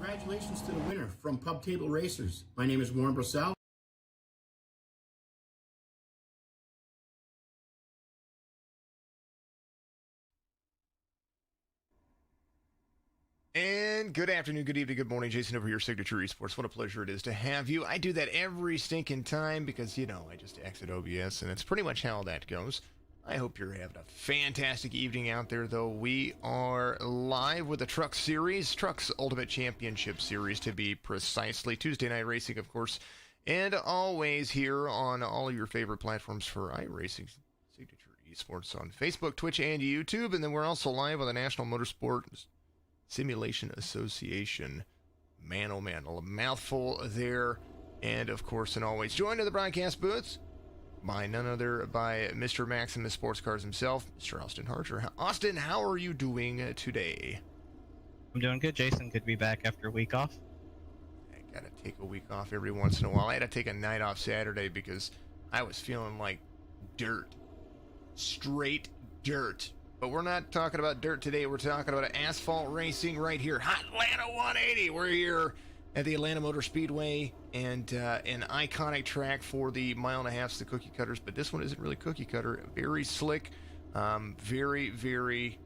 Congratulations to the winner from Pub Table Racers. My name is Warren Brissell. And good afternoon, good evening, good morning. Jason over here, Signature Esports. What a pleasure it is to have you. I do that every stinking time because, you know, I just exit OBS, and it's pretty much how that goes. I hope you're having a fantastic evening out there, though. We are live with the TRUCS Series, TRUCS Ultimate Championship Series, to be precisely. Tuesday night racing, of course, and always here on all of your favorite platforms for iRacing, Signature Esports on Facebook, Twitch, and YouTube. And then we're also live on the National Motorsport Simulation Association. Man, oh man, a mouthful there. And of course, and always, joined in the broadcast booths by none other by Mr. Maximus Sports Cars himself, Mr. Austin Harcher. Austin, how are you doing today? I'm doing good, Jason. Good to be back after a week off. I gotta take a week off every once in a while. I had to take a night off Saturday because I was feeling like dirt. Straight dirt. But we're not talking about dirt today. We're talking about asphalt racing right here. Atlanta 180. We're here at the Atlanta Motor Speedway, and an iconic track for the mile and a half, the cookie cutters. But this one isn't really cookie cutter. Very slick. Very, very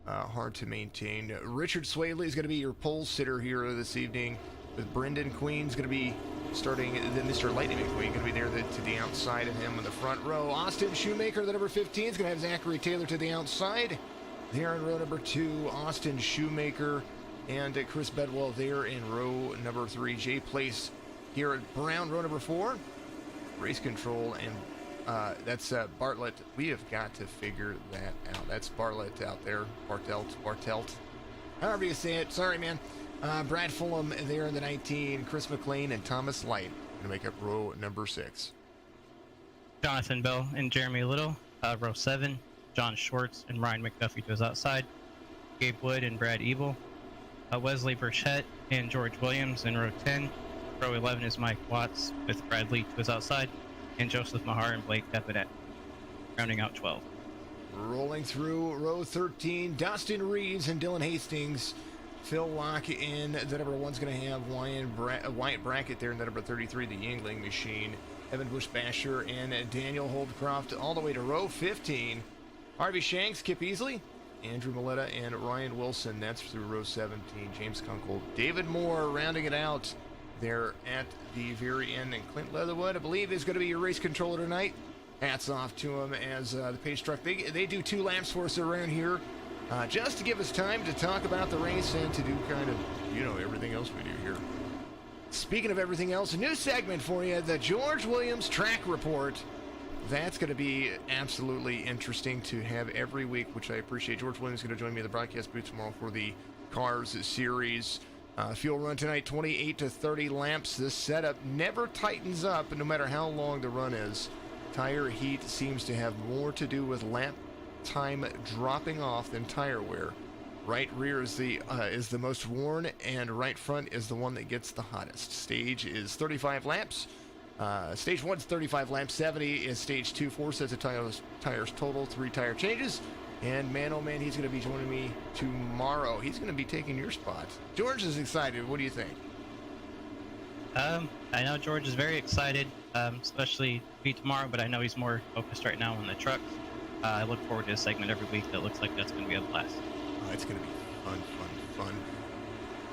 hard to maintain. Richard Swaley is going to be your pole sitter here this evening, with Brendan Queen's going to be starting. Then Mr. Lightning McQueen going to be there to the outside of him in the front row. Austin Shoemaker, the number 15, is going to have Zachary Taylor to the outside. There in row number 2, Austin Shoemaker and Chris Bedwell there in row number 3. Jay Place here at Brown, row number 4. Race control, and that's Bartlett. We have got to figure that out. That's Bartlett out there. Bartelt. However you say it. Sorry, man. Brad Fulham there in the 19. Chris McLean and Thomas Light going to make up row number 6. Jonathan Bell and Jeremy Little, row 7. John Schwartz and Ryan McDuffie to his outside. Gabe Wood and Brad Ebel. Wesley Burchett and George Williams in row 10. Row 11 is Mike Watts with Brad Lee to his outside. And Joseph Mahar and Blake Depinet, rounding out 12. Rolling through row 13, Dustin Reeves and Dylan Hastings. Phil Locke in the number 1's going to have Wyatt Brackett there in the number 33, the Yingling Machine. Evan Bush-Basher and Daniel Holdcroft all the way to row 15. Harvey Shanks, Kip Easley, Andrew Milletta, and Ryan Wilson. That's through row 17. James Kunkel, David Moore rounding it out there at the very end. And Clint Leatherwood, I believe, is going to be your race controller tonight. Hats off to him as the pace truck. They do 2 laps for us around here. Just to give us time to talk about the race and to do kind of, you know, everything else we do here. Speaking of everything else, a new segment for you, the George Williams Track Report. That's going to be absolutely interesting to have every week, which I appreciate. George Williams is going to join me in the broadcast booth tomorrow for the Cars Series. Fuel run tonight, 28 to 30 laps. This setup never tightens up, no matter how long the run is. Tire heat seems to have more to do with lap time dropping off than tire wear. Right rear is the most worn, and right front is the one that gets the hottest. Stage is 35 laps. Stage 1's 35 laps. 70 is stage 2. 4 sets of tires total. 3 tire changes. And man, oh man, he's going to be joining me tomorrow. He's going to be taking your spot. George is excited. What do you think? I know George is very excited, especially to be tomorrow, but I know he's more focused right now on the truck. I look forward to a segment every week that looks like that's going to be a blast. Oh, it's going to be fun.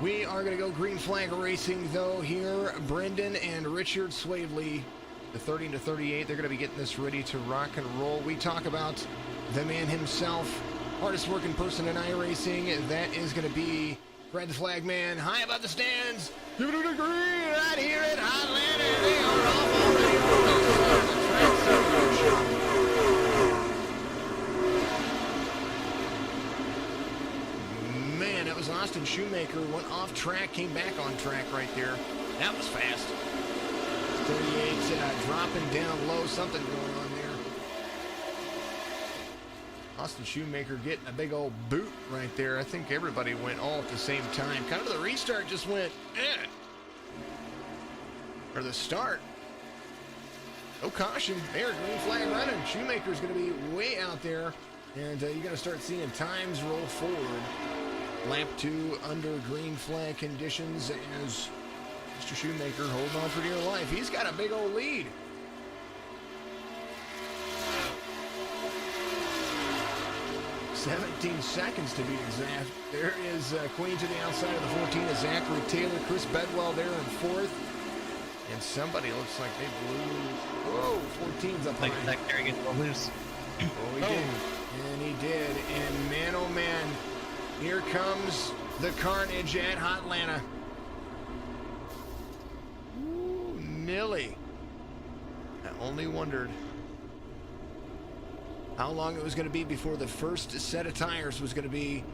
We are going to go green flag racing, though, here. Brendan and Richard Swavely, the 30 to 38, they're going to be getting this ready to rock and roll. We talk about the man himself, hardest working person in iRacing. That is going to be Fred the Flag Man, high above the stands. Give it a degree right here at Hotlanta. They are off already. Man, that was Austin Shoemaker. Went off track, came back on track right there. That was fast. 38 dropping down low. Something going on there. Austin Shoemaker getting a big old boot right there. I think everybody went all at the same time. Kind of the restart just went, Or the start. No caution. There, green flag running. Shoemaker's going to be way out there. And you're going to start seeing times roll forward. Lap 2 under green flag conditions as Mr. Shoemaker holding on for dear life. He's got a big old lead. "17 seconds to be exact." There is Queen to the outside of the 14 is Zachary Taylor. Chris Bedwell there in fourth. And somebody looks like they blew. Whoa, 14's up Like high. that carry gets a little loose. Oh, he did. And he did. And man, oh man, here comes the carnage at Hotlanta. Ooh, Nilly. I only wondered how long it was going to be before the first set of tires was going to be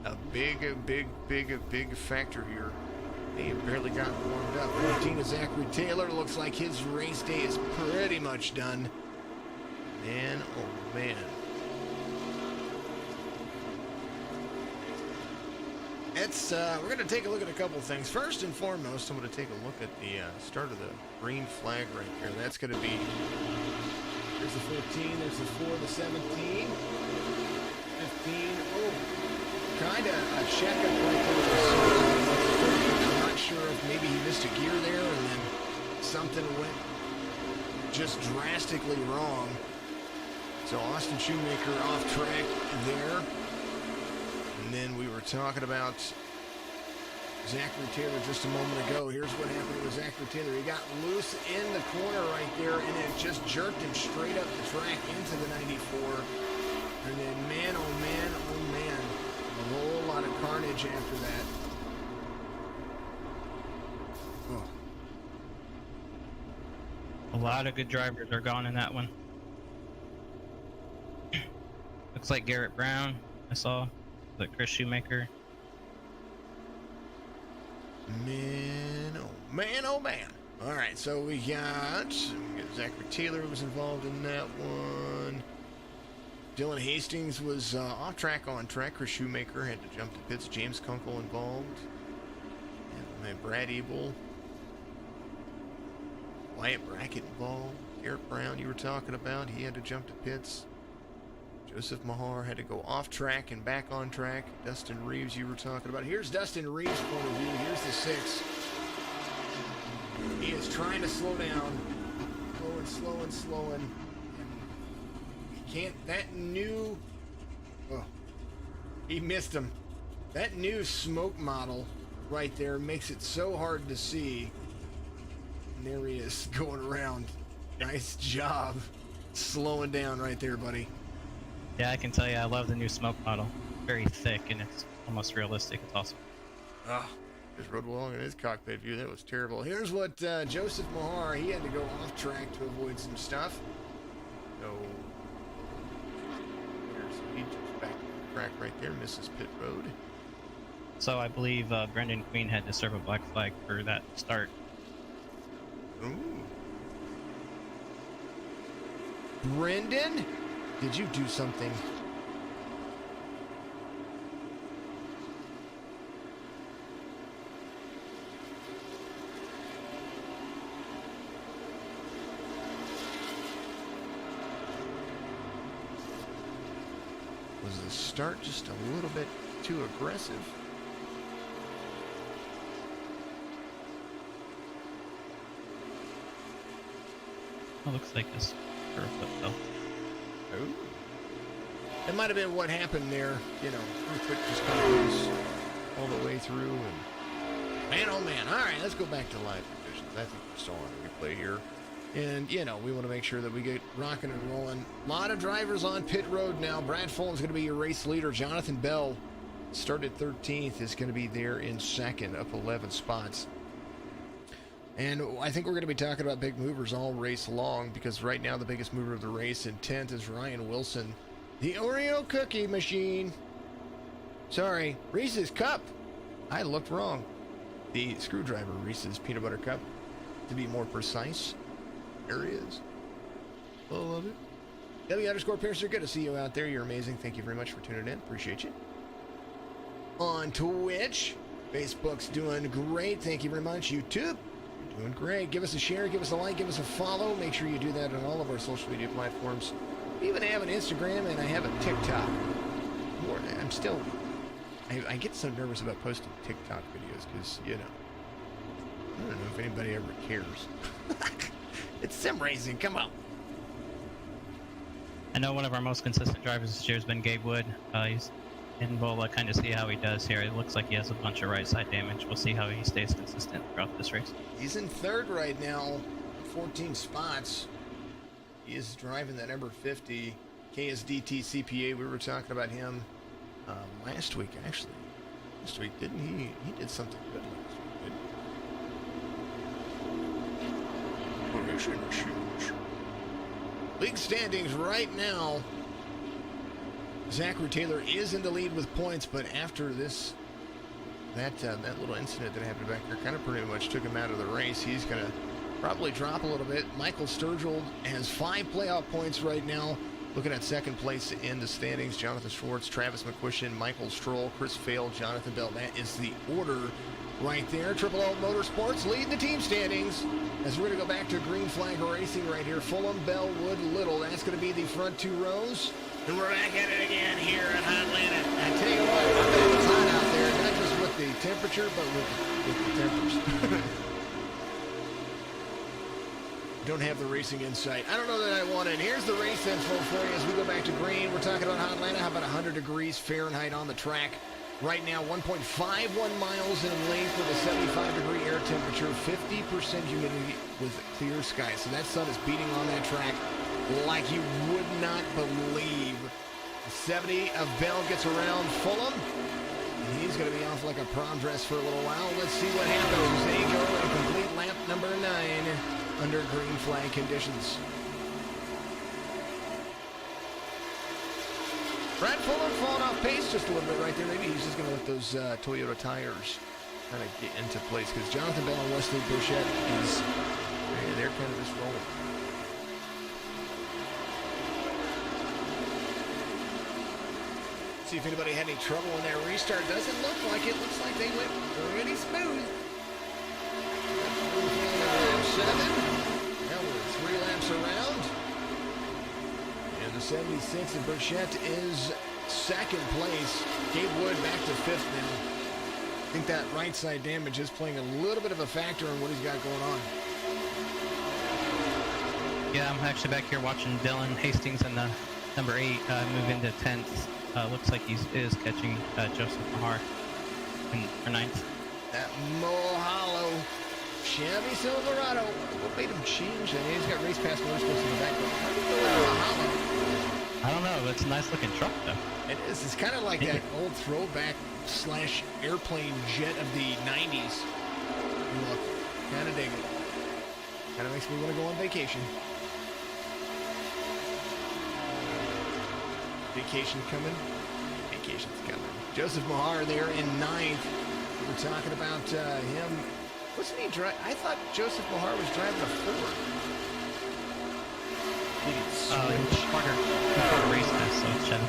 a big factor here. They barely got warmed up. 14 is Zachary Taylor. Looks like his race day is pretty much done. Man, oh man. We're going to take a look at a couple things. First and foremost, I'm going to take a look at the start of the green flag right here. That's going to be, there's the 14, there's the 4, the 17, 15. Oh, kind of a checkup right there. I'm not sure if maybe he missed a gear there and then something went just drastically wrong. So Austin Shoemaker off track there. And then we were talking about Zachary Taylor just a moment ago. Here's what happened with Zachary Taylor. He got loose in the corner right there, and it just jerked him straight up the track into the 94. And then, man, oh man, oh man, a whole lot of carnage after that. Oh. A lot of good drivers are gone in that one. Looks like Garrett Brown, I saw. Like Chris Shoemaker. Man, oh man, oh man. All right, so we got Zachary Taylor was involved in that one. Dylan Hastings was off track, on track. Chris Shoemaker had to jump to pits. James Kunkel involved. And Brad Ebel. Wyatt Brackett involved. Garrett Brown you were talking about. He had to jump to pits. Joseph Mahar had to go off track and back on track. Dustin Reeves you were talking about. Here's Dustin Reeves' point of view. Here's the 6. He is trying to slow down. Slowing. He can't, that new, oh, he missed him. That new smoke model right there makes it so hard to see. And there he is going around. Nice job slowing down right there, buddy. Yeah, I can tell you I love the new smoke model. Very thick and it's almost realistic. It's awesome. Ah, just rode along in his cockpit view. That was terrible. Here's what Joseph Mahar, he had to go off track to avoid some stuff. So, he just back on track right there, misses pit road. So I believe Brendan Queen had to serve a black flag for that start. Ooh. Brendan? Did you do something? Was the start just a little bit too aggressive? It looks like this curve though. Ooh. That might have been what happened there. You know, real quick, just kind of goes all the way through. And man, oh man. All right, let's go back to live conditions. I think we're still on replay here. And, you know, we want to make sure that we get rocking and rolling. A lot of drivers on pit road now. Brad Fulton's going to be your race leader. Jonathan Bell started 13th, is going to be there in second, up 11 spots. And I think we're going to be talking about big movers all race long, because right now the biggest mover of the race in 10th is Ryan Wilson. The Oreo cookie machine. Sorry, Reese's Cup. I looked wrong. The screwdriver Reese's Peanut Butter Cup, to be more precise. There he is. I love it. W_Piercer, good to see you out there. You're amazing. Thank you very much for tuning in. Appreciate you. On Twitch, Facebook's doing great. Thank you very much. YouTube, you're doing great. Give us a share, give us a like, give us a follow. Make sure you do that on all of our social media platforms. We even have an Instagram and I have a TikTok. I'm still I get so nervous about posting TikTok videos because, you know, I don't know if anybody ever cares. It's sim racing, come on. I know one of our most consistent drivers this year has been Gabe Wood. And we'll kind of see how he does here. It looks like he has a bunch of right side damage. We'll see how he stays consistent throughout this race. He's in third right now, 14 spots. He is driving that number 50 KSDT CPA. We were talking about him last week, actually. Last week, didn't he? He did something good last week, didn't he? League standings right now. Zachary Taylor is in the lead with points, but after this, that little incident that happened back there kind of pretty much took him out of the race. He's going to probably drop a little bit. Michael Sturgill has 5 playoff points right now. Looking at second place in the standings, Jonathan Schwartz, Travis McQuistion, Michael Stroll, Chris Fail, Jonathan Bell. That is the order right there. Triple L Motorsports lead the team standings. As we're going to go back to green flag racing right here. Fulham, Bell, Wood, Little. That's going to be the front 2 rows. And we're back at it again here at Hotlanta. I tell you what, I bet it's hot out there, not just with the temperature, but with the tempers. Don't have the racing insight. I don't know that I want it. Here's the race info for you as we go back to green. We're talking about Hotlanta. How about 100 degrees Fahrenheit on the track? Right now, 1.51 miles in length with a 75-degree air temperature, 50% humidity with clear skies. So that sun is beating on that track like you would not believe. 70 of Bell gets around Fulham. And he's going to be off like a prom dress for a little while. Let's see what happens. They go and complete lap number 9 under green flag conditions. Brad Fulham falling off pace just a little bit right there. Maybe he's just going to let those Toyota tires kind of get into place because Jonathan Bell and Wesley Burchett they're kind of just rolling. See if anybody had any trouble in that restart. Doesn't look like it. Looks like they went pretty smooth. Lap 7. Now we're 3 laps around. And the 76 of Burchett is second place. Gabe Wood back to 5th now. I think that right side damage is playing a little bit of a factor in what he's got going on. Yeah, I'm actually back here watching Dylan Hastings in the number 8 move into 10th. Looks like he is catching Joseph Mahar for 9th. That Mulhollow Chevy Silverado. What made him change that? He's got race pass motorsports in the back. How did he go into Mulhollow? I don't know, but it's a nice looking truck though. It is. It's kind of like that old throwback / airplane jet of the 90s. Look, kind of dig it. Kind of makes me want to go on vacation. Vacation coming. Vacation's coming. Joseph Mahar there in 9th. We're talking about him. Wasn't he driving? I thought Joseph Mahar was driving a Ford. Did he switch? Harder race this, so it's Chevy.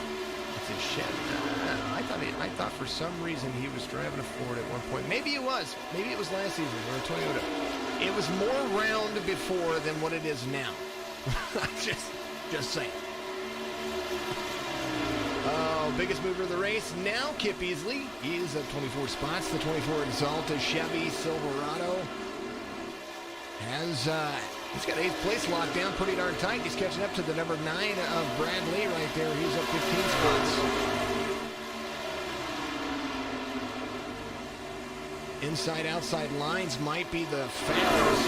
It's a Chevy. I thought for some reason he was driving a Ford at one point. Maybe it was. Maybe it was last season or a Toyota. It was more round before than what it is now. just saying. Biggest mover of the race now, Kip Easley. He is at 24 spots. The 24 Exalta Chevy Silverado has he's got 8th place locked down pretty darn tight. He's catching up to the number 9 of Bradley right there. He's up 15 spots. Inside-outside lines might be the fastest.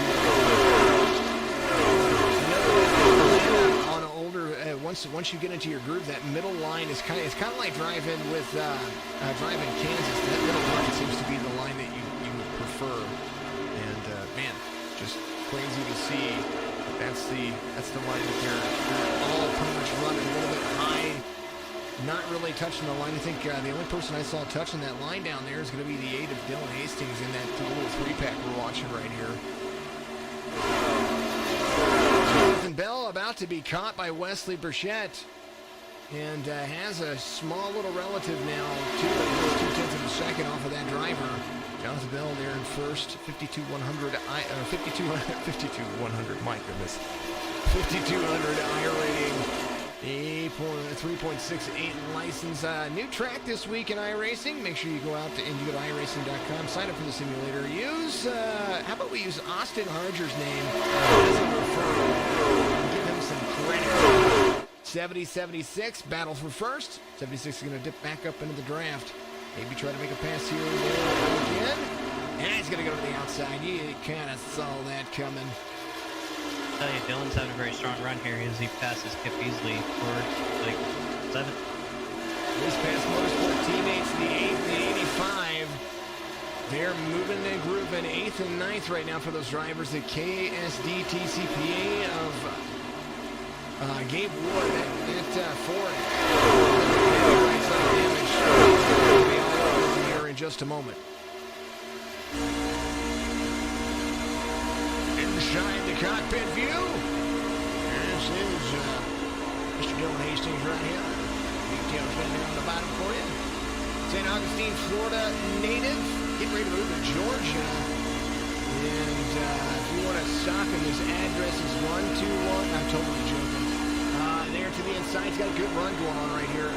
On an older, once you get into your groove, that middle line is kind of like driving with driving Kansas. That middle line seems to be the line that you would prefer. And man, just crazy to see. That's the line that they're all pretty much running a little bit high, not really touching the line. I think the only person I saw touching that line down there is going to be the 8 of Dylan Hastings in that little 3-pack we're watching right here. Jonathan Bell about to be caught by Wesley Burchett and has a small little relative now, 2/10 of a second off of that driver. Jonathan Bell there in first, 52-100, 52-100, my goodness, 5200 I rating. 3.68 license. New track this week in iRacing. Make sure you go out and you go to iRacing.com. Sign up for the simulator. Use, how about we use Austin Harger's name as a referral? Give him some credit. 70-76, battle for first. 76 is going to dip back up into the draft. Maybe try to make a pass here or there again. And he's going to go to the outside. You kind of saw that coming. I tell you, Dylan's having a very strong run here as he passes Kip Easley for like 7th. His past motorsport teammates, the 8th, the 85. They're moving and grooving 8th and 9th right now for those drivers. The KSD TCPA of Gabe Wood at Ford. Right side damage. We'll be all over here in just a moment. Inside the cockpit view. This is Mr. Dylan Hastings right here. Details down there on the bottom for you. St. Augustine, Florida native. Getting ready to move to Georgia. And if you want to stock him, his address is 121. I'm totally joking. There to the inside. He's got a good run going on right here.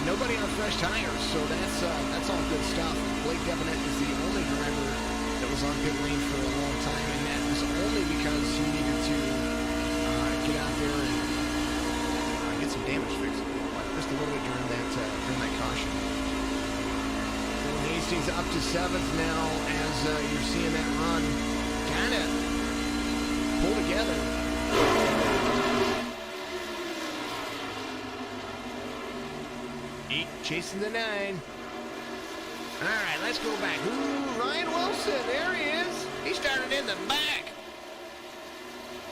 Nobody on fresh tires, so that's all good stuff. Blake Devinet is the only driver that was on pit lane for a long time, and that was only because he needed to get out there and get some damage fixed just a little bit during that caution. Dylan Hastings up to 7th now as you're seeing that run kind of pull together. Chasing the 9. All right, let's go back. Ooh, Ryan Wilson, there he is. He started in the back.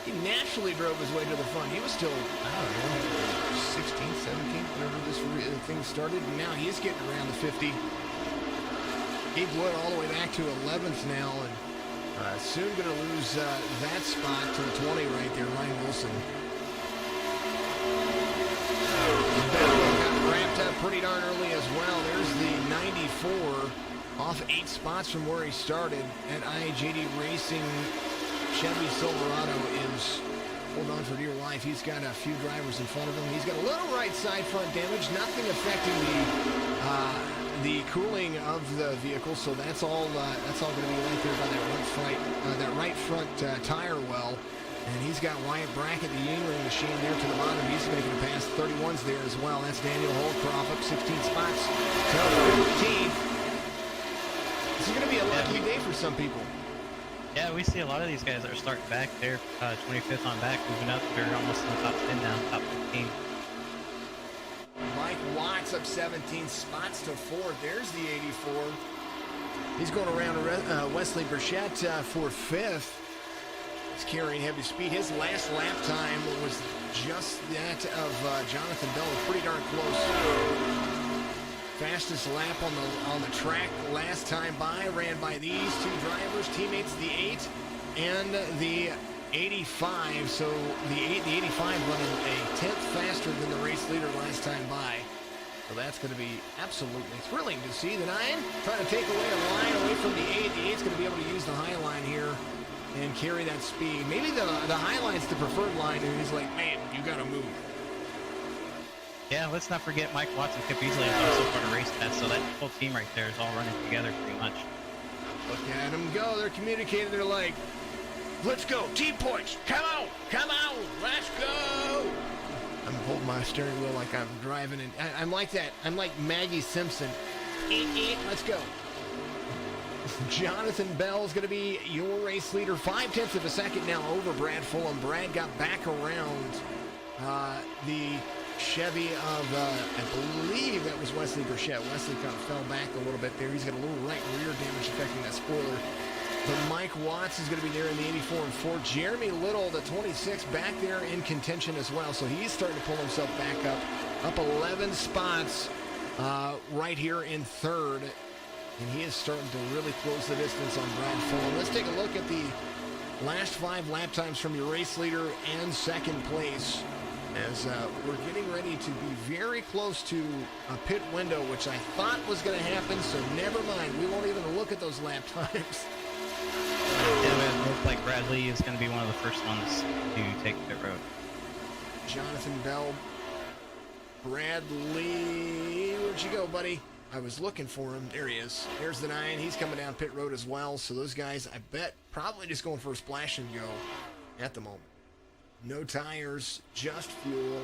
He naturally drove his way to the front. He was still, I don't know, 16th, 17th, whenever this thing started. And now he's getting around the 50. Gabe Wood all the way back to 11th now, and soon going to lose that spot to the 20 right there, Ryan Wilson. Wrapped up pretty darn early as well. There's the 94 off 8 spots from where he started at IJD Racing. Chevy Silverado is holding on for dear life. He's got a few drivers in front of him. He's got a little right side front damage, nothing affecting the cooling of the vehicle, so that's all going to be right there by that right front tire well. And he's got Wyatt Brackett, the Yingling machine, there to the bottom. He's making a pass. 31's there as well. That's Daniel Holcroft up 16 spots to 15th. This is going to be a lucky day for some people. Yeah, we see a lot of these guys that are starting back there, 25th on back, moving up. They're almost in the top 10 now, top 15. Mike Watts up 17 spots to 4th. There's the 84. He's going around Wesley Burchett for 5th. He's carrying heavy speed. His last lap time was just that of Jonathan Bell. Pretty darn close. Fastest lap on the track last time by, ran by these two drivers, teammates, the 8 and the 85. So the 85 running a 10th faster than the race leader last time by. So that's going to be absolutely thrilling to see. The 9 trying to take away a line away from the 8. The 8's going to be able to use the high line here and carry that speed. Maybe the high line's the preferred line, and he's like, man, you got to move. Yeah, let's not forget Mike Watts and Kip Easley is also part of race pass, so that whole team right there is all running together pretty much. Look at them go. They're communicating. They're like, let's go. Team points. Come on. Come on. Let's go. I'm holding my steering wheel like I'm driving. And I'm like that. I'm like Maggie Simpson. Let's go. Jonathan Bell is going to be your race leader. 0.5 of a second now over Brad Fulham. Brad got back around the Chevy of, I believe that was Wesley Burchett. Wesley kind of fell back a little bit there. He's got a little right rear damage affecting that spoiler. But Mike Watts is going to be there in the 84 and 4. Jeremy Little, the 26, back there in contention as well. So he's starting to pull himself back up 11 spots right here in 3rd. And he is starting to really close the distance on Brad Fulham. Let's take a look at the last 5 lap times from your race leader and second place. As we're getting ready to be very close to a pit window, which I thought was going to happen, so never mind. We won't even look at those lap times. Yeah, it looks like Bradley is going to be one of the first ones to take pit road. Jonathan Bell Bradley, where'd you go, buddy? I was looking for him. There he is. There's the 9. He's coming down pit road as well. So those guys, I bet, probably just going for a splash and go at the moment. No tires, just fuel.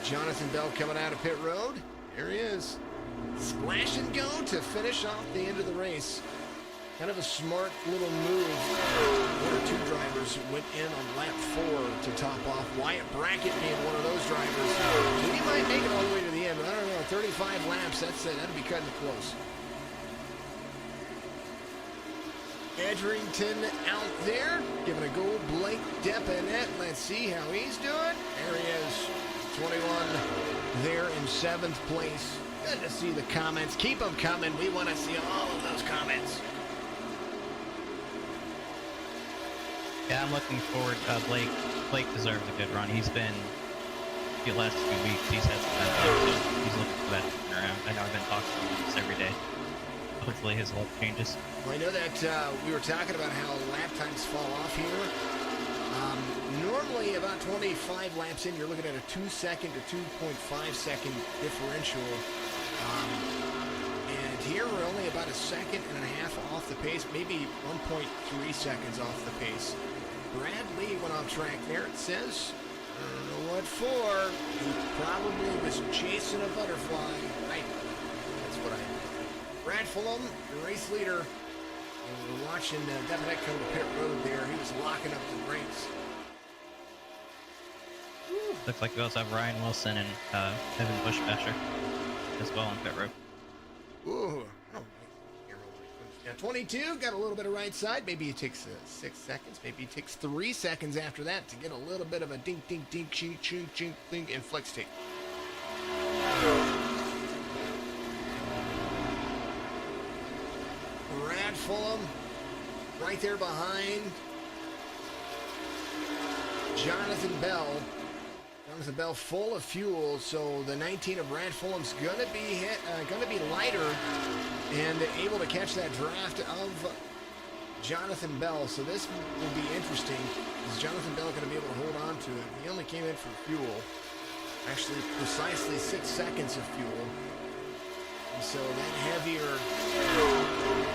Jonathan Bell coming out of pit road. There he is. Splash and go to finish off the end of the race. Kind of a smart little move. One or two drivers went in on lap 4 to top off. Wyatt Brackett being one of those drivers. He might make it all the way to the end, but I don't know. 35 laps, that's it. That'd be cutting it close. Edrington out there, giving a go. Blake Depanet. Let's see how he's doing. There he is. 21 there in 7th place. Good to see the comments. Keep them coming. We want to see all of those comments. Yeah, I'm looking forward. Blake deserves a good run. He's been the last few weeks. He's had some bad luck, so he's looking for that to turn around. I know I've been talking to him every day. Hopefully his luck changes. Well, I know that we were talking about how lap times fall off here. Normally, about 25 laps in, you're looking at a 2-second to 2.5-second differential. And here we're only about a second and a half off the pace, maybe 1.3 seconds off the pace. Brad Lee went off track there, it says. I don't know what for. He probably was chasing a butterfly. That's what I think. Brad Fulham, the race leader. And we're watching Depanek come to pit road there. He was locking up the brakes. Looks like we also have Ryan Wilson and Evan Bushbasher as well on pit road. Ooh. Oh, now 22, got a little bit of right side. Maybe it takes 6 seconds. Maybe it takes 3 seconds after that to get a little bit of a dink, dink, dink, chink, chink, chink, dink, and flex tape. Brad Fulham right there behind Jonathan Bell. Jonathan Bell full of fuel, so the 19 of Brad Fulham's gonna be lighter and able to catch that draft of Jonathan Bell. So this will be interesting. Is Jonathan Bell going to be able to hold on to it? He only came in for fuel, actually precisely 6 seconds of fuel. And so that heavier.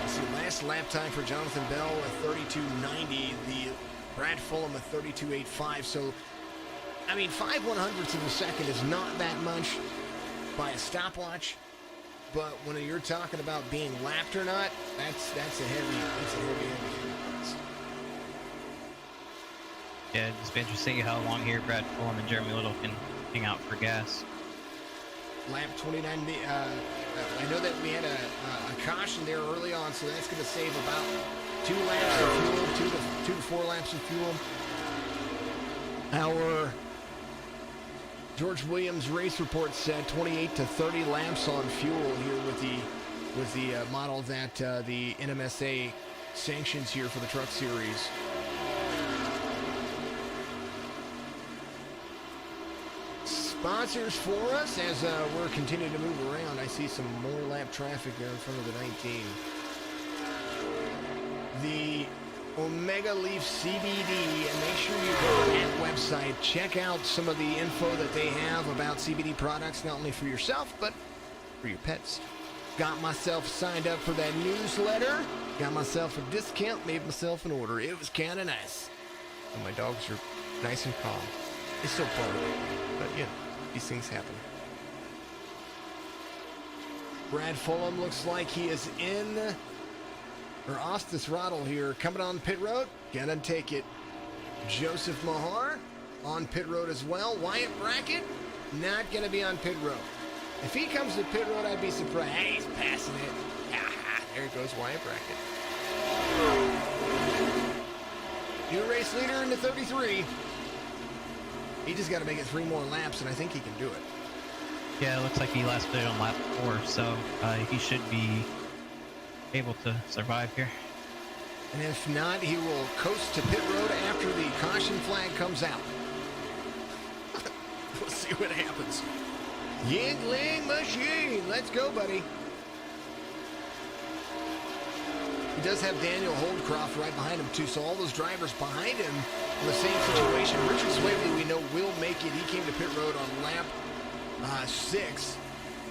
See, last lap time for Jonathan Bell a 32.90. The Brad Fulham a 32.85. So. I mean, 5/100ths of a second is not that much by a stopwatch, but when you're talking about being lapped or not, that's a heavy difference. Yeah, it's been interesting how long here Brad Fulham and Jeremy Little can hang out for gas. Lap 29. I know that we had a caution there early on, so that's going to save about 2 laps of fuel, 2 to 4 laps of fuel. Our George Williams race report said 28 to 30 laps on fuel here with the model that the NMSA sanctions here for the Truck Series. Sponsors for us as we're continuing to move around. I see some more lap traffic there in front of the 19. The Omega Leaf CBD, and make sure you go to that website, check out some of the info that they have about CBD products, not only for yourself, but for your pets. Got myself signed up for that newsletter, got myself a discount, made myself an order. It was kind of nice. And my dogs are nice and calm. They still bark, but yeah, these things happen. Brad Fulham looks like he is in, or off the throttle here, coming on pit road. Gonna take it. Joseph Mahar on pit road as well. Wyatt Brackett not gonna be on pit road. If he comes to pit road, I'd be surprised. Hey, he's passing it. There goes Wyatt Brackett. New race leader in the 33. He just got to make it 3 more laps, and I think he can do it. Yeah, it looks like he last played on lap 4, so he should be able to survive here. And if not, he will coast to pit road after the caution flag comes out. We'll see what happens. Yingling machine. Let's go, buddy. does have Daniel Holdcroft right behind him, too. So all those drivers behind him in the same situation. Richard Swavely, we know, will make it. He came to pit road on lap 6.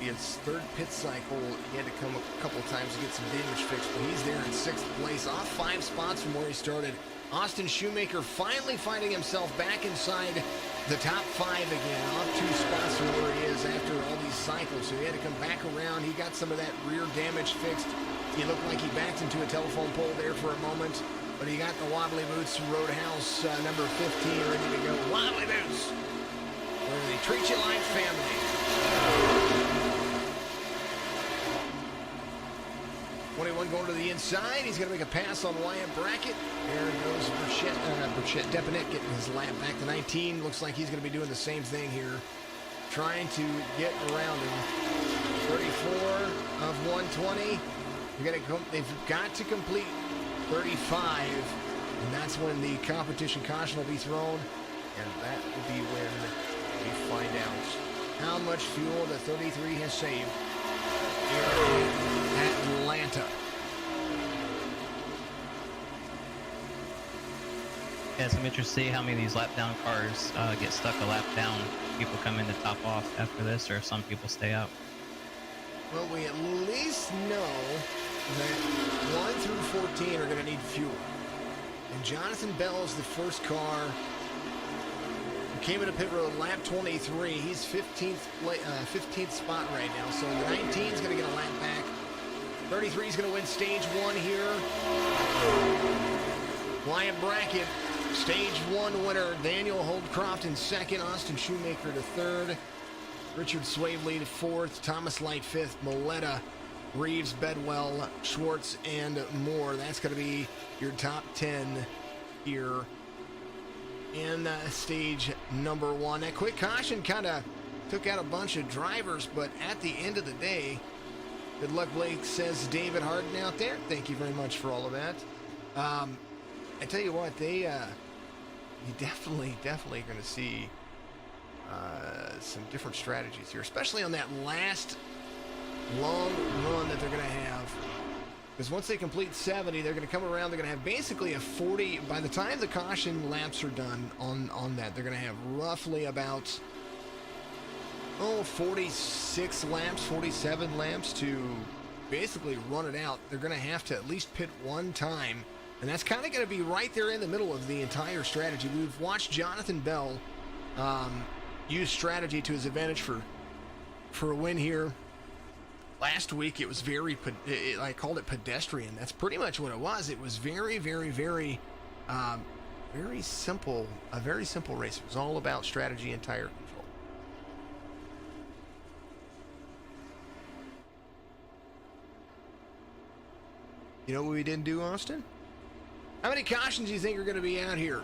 His third pit cycle. He had to come a couple of times to get some damage fixed, but he's there in 6th place, off 5 spots from where he started. Austin Shoemaker finally finding himself back inside the top 5 again, off 2 spots from where he is after all these cycles. So he had to come back around. He got some of that rear damage fixed. He looked like he backed into a telephone pole there for a moment, but he got the Wobbly Boots Roadhouse number 15 ready to go. Wobbly Boots, where they treat you like family. 21 going to the inside. He's going to make a pass on Wyatt Brackett. There goes Burchett Depanek getting his lap back to 19. Looks like he's going to be doing the same thing here, trying to get around him. 34 of 120. They've got to complete 35, and that's when the competition caution will be thrown, and that will be when we find out how much fuel the 33 has saved here in Atlanta. Yeah, it's interesting to see how many of these lap down cars get stuck a lap down. People come in to top off after this, or some people stay out. Well, we at least know that 1 through 14 are going to need fuel. And Jonathan Bell is the first car who came into pit road lap 23. He's 15th spot right now. So the 19 is going to get a lap back. 33 is going to win stage 1 here. Wyatt Brackett, stage 1 winner. Daniel Holdcroft in 2nd. Austin Shoemaker to 3rd. Richard Swavely to 4th. Thomas Light 5th. Moletta, Reeves, Bedwell, Schwartz, and more. That's going to be your top 10 here in stage number 1. That quick caution kind of took out a bunch of drivers, but at the end of the day, good luck, Blake, says David Harden out there. Thank you very much for all of that. I tell you what, you definitely are going to see some different strategies here, especially on that last long run that they're going to have. Because once they complete 70, they're going to come around. They're going to have basically a 40. By the time the caution laps are done on that, they're going to have roughly about 46 laps, 47 laps to basically run it out. They're going to have to at least pit one time. And that's kind of going to be right there in the middle of the entire strategy. We've watched Jonathan Bell use strategy to his advantage for a win here. Last week, it was I called it pedestrian. That's pretty much what it was. It was very, very, very, very simple. A very simple race. It was all about strategy and tire control. You know what we didn't do, Austin? How many cautions do you think are going to be out here?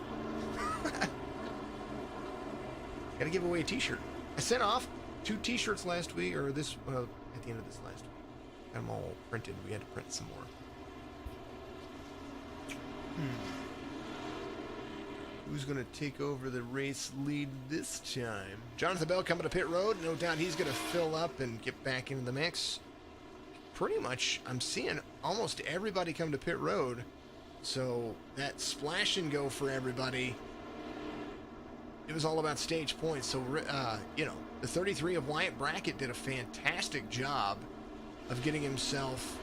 Got to give away a t-shirt. I sent off 2 t-shirts last week, or at the end of this last week. Got them all printed. We had to print some more. Who's going to take over the race lead this time? Jonathan Bell coming to pit road. No doubt he's going to fill up and get back into the mix. Pretty much, I'm seeing almost everybody come to pit road. So that splash and go for everybody. It was all about stage points. So, the 33 of Wyatt Brackett did a fantastic job of getting himself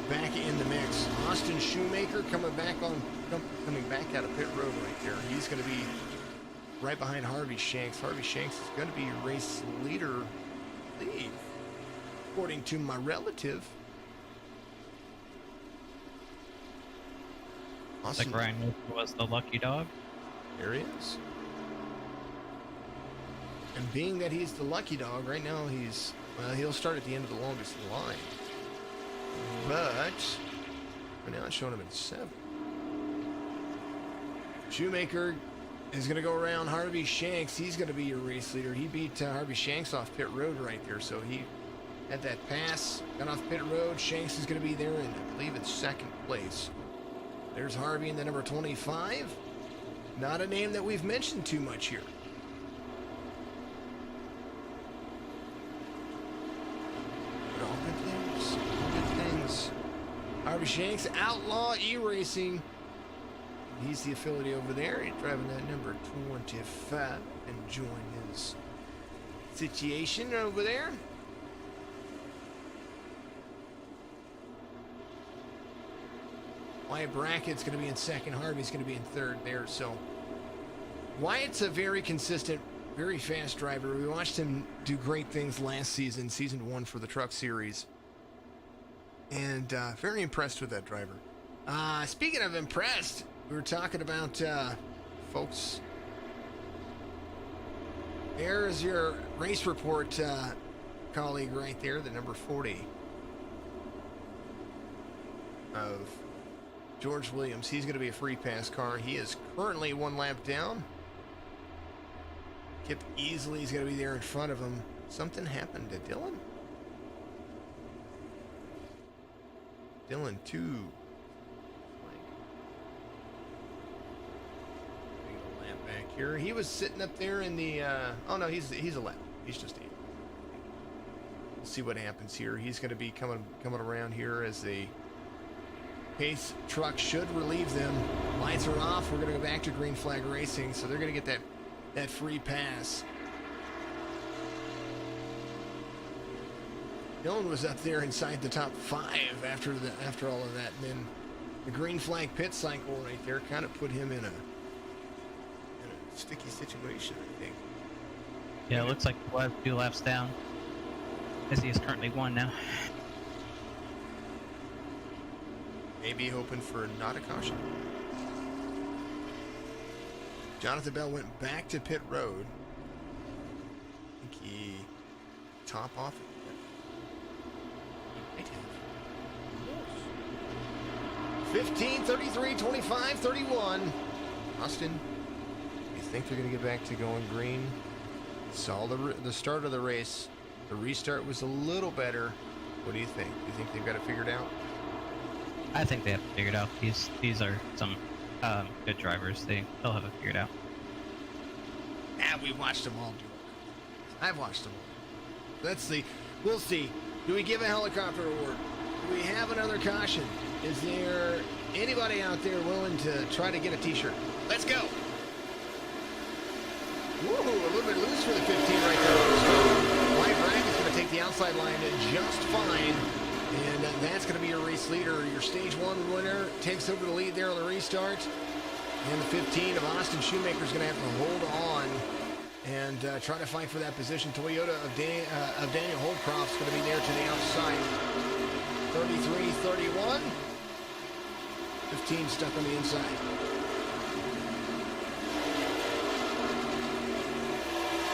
back in the mix. Austin Shoemaker coming back out of pit road right there. He's going to be right behind Harvey Shanks. Harvey Shanks is going to be your race leader, I believe, according to my relative. Awesome. Like Ryan was the lucky dog. There he is. And being that he's the lucky dog, right now he'll start at the end of the longest line. But right now it's showing him in 7. Shoemaker is going to go around Harvey Shanks. He's going to be your race leader. He beat Harvey Shanks off pit road right there, so he had that pass, got off pit road. Shanks is going to be there in, I believe it's 2nd place. There's Harvey in the number 25. Not a name that we've mentioned too much here. But all good things. All good things. Harvey Shanks, Outlaw iRacing. He's the affiliate over there. He's driving that number 25. Enjoying his situation over there. Wyatt Brackett's going to be in second. Harvey's going to be in third there. So Wyatt's a very consistent, very fast driver. We watched him do great things last season, season 1 for the TRUCS Series. And very impressed with that driver. Speaking of impressed, we were talking about, folks, there's your race report colleague right there, the number 40 of George Williams. He's going to be a free pass car. He is currently 1 lap down. Kip Easley's going to be there in front of him. Something happened to Dylan? Dylan 2. A lap back here. He was sitting up there in the. Oh no, he's a lap. He's just 8. We'll see what happens here. He's going to be coming around here as the pace truck should relieve them. Lights are off. We're going to go back to green flag racing, so they're going to get that free pass. Dylan was up there inside the top 5 after all of that, and then the green flag pit cycle right there kind of put him in a sticky situation, I think. Yeah, it looks like we'll have 2 laps down, as he is currently 1 now. Maybe hoping for not a caution. Jonathan Bell went back to pit road. I think he top off. He might have. 15, 33, 25, 31. Austin, you think they're going to get back to going green? Saw the start of the race. The restart was a little better. What do you think? Do you think they've got it figured out? I think they have it figured out. These are some good drivers. They'll have it figured out. Yeah, we've watched them all do it. I've watched them all. Let's see. We'll see. Do we give a helicopter award? Do we have another caution? Is there anybody out there willing to try to get a t-shirt? Let's go. Woo, a little bit loose for the 15 right there. Wyatt Bragg is going to take the outside line just fine. And that's going to be your race leader. Your stage 1 winner takes over the lead there on the restart. And the 15 of Austin Shoemaker is going to have to hold on and try to fight for that position. Toyota of Daniel Holdcroft is going to be there to the outside. 33-31. 15 stuck on the inside.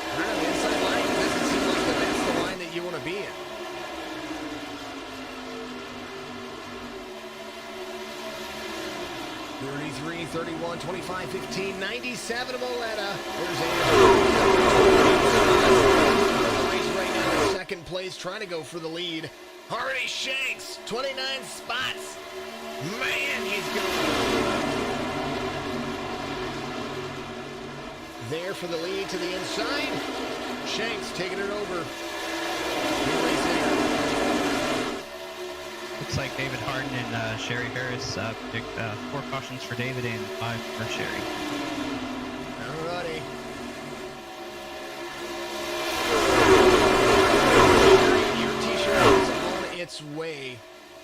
I don't know, the inside line doesn't seem like that's the line that you want to be in. 33, 31, 25, 15, 97 of Atlanta. There's right now in second place, trying to go for the lead. Harvey Shanks, 29 spots. Man, he's going. There for the lead to the inside. Shanks taking it over. Looks like David Harden and Sherry Harris picked 4 cautions for David and 5 for Sherry. Alrighty. Your t-shirt is on its way.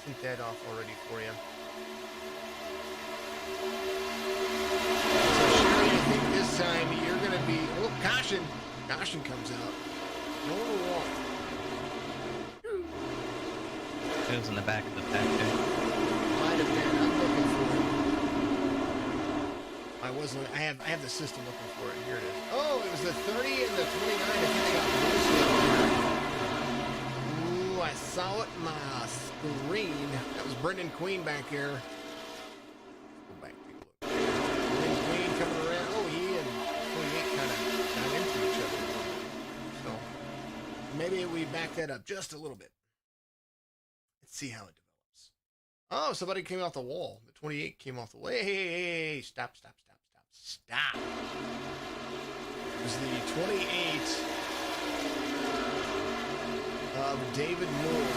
Take that off already for you. So Sherry, I think this time you're going to be... Oh, caution. Caution comes out. No wrong. It was in the back of the pack there. Might have been. I'm looking for it. I wasn't. I have the system looking for it. Here it is. Oh, it was the 30 and the 29. I think they got loose. Ooh, I saw it in my screen. That was Brendan Queen back here. Go back and take a look. Brendan Queen coming around. Oh, he and 28 kind of got into each other. So maybe we back that up just a little bit. See how it develops. Oh, somebody came off the wall. The 28 came off the wall. Hey, stop. It was the 28 of David Moore.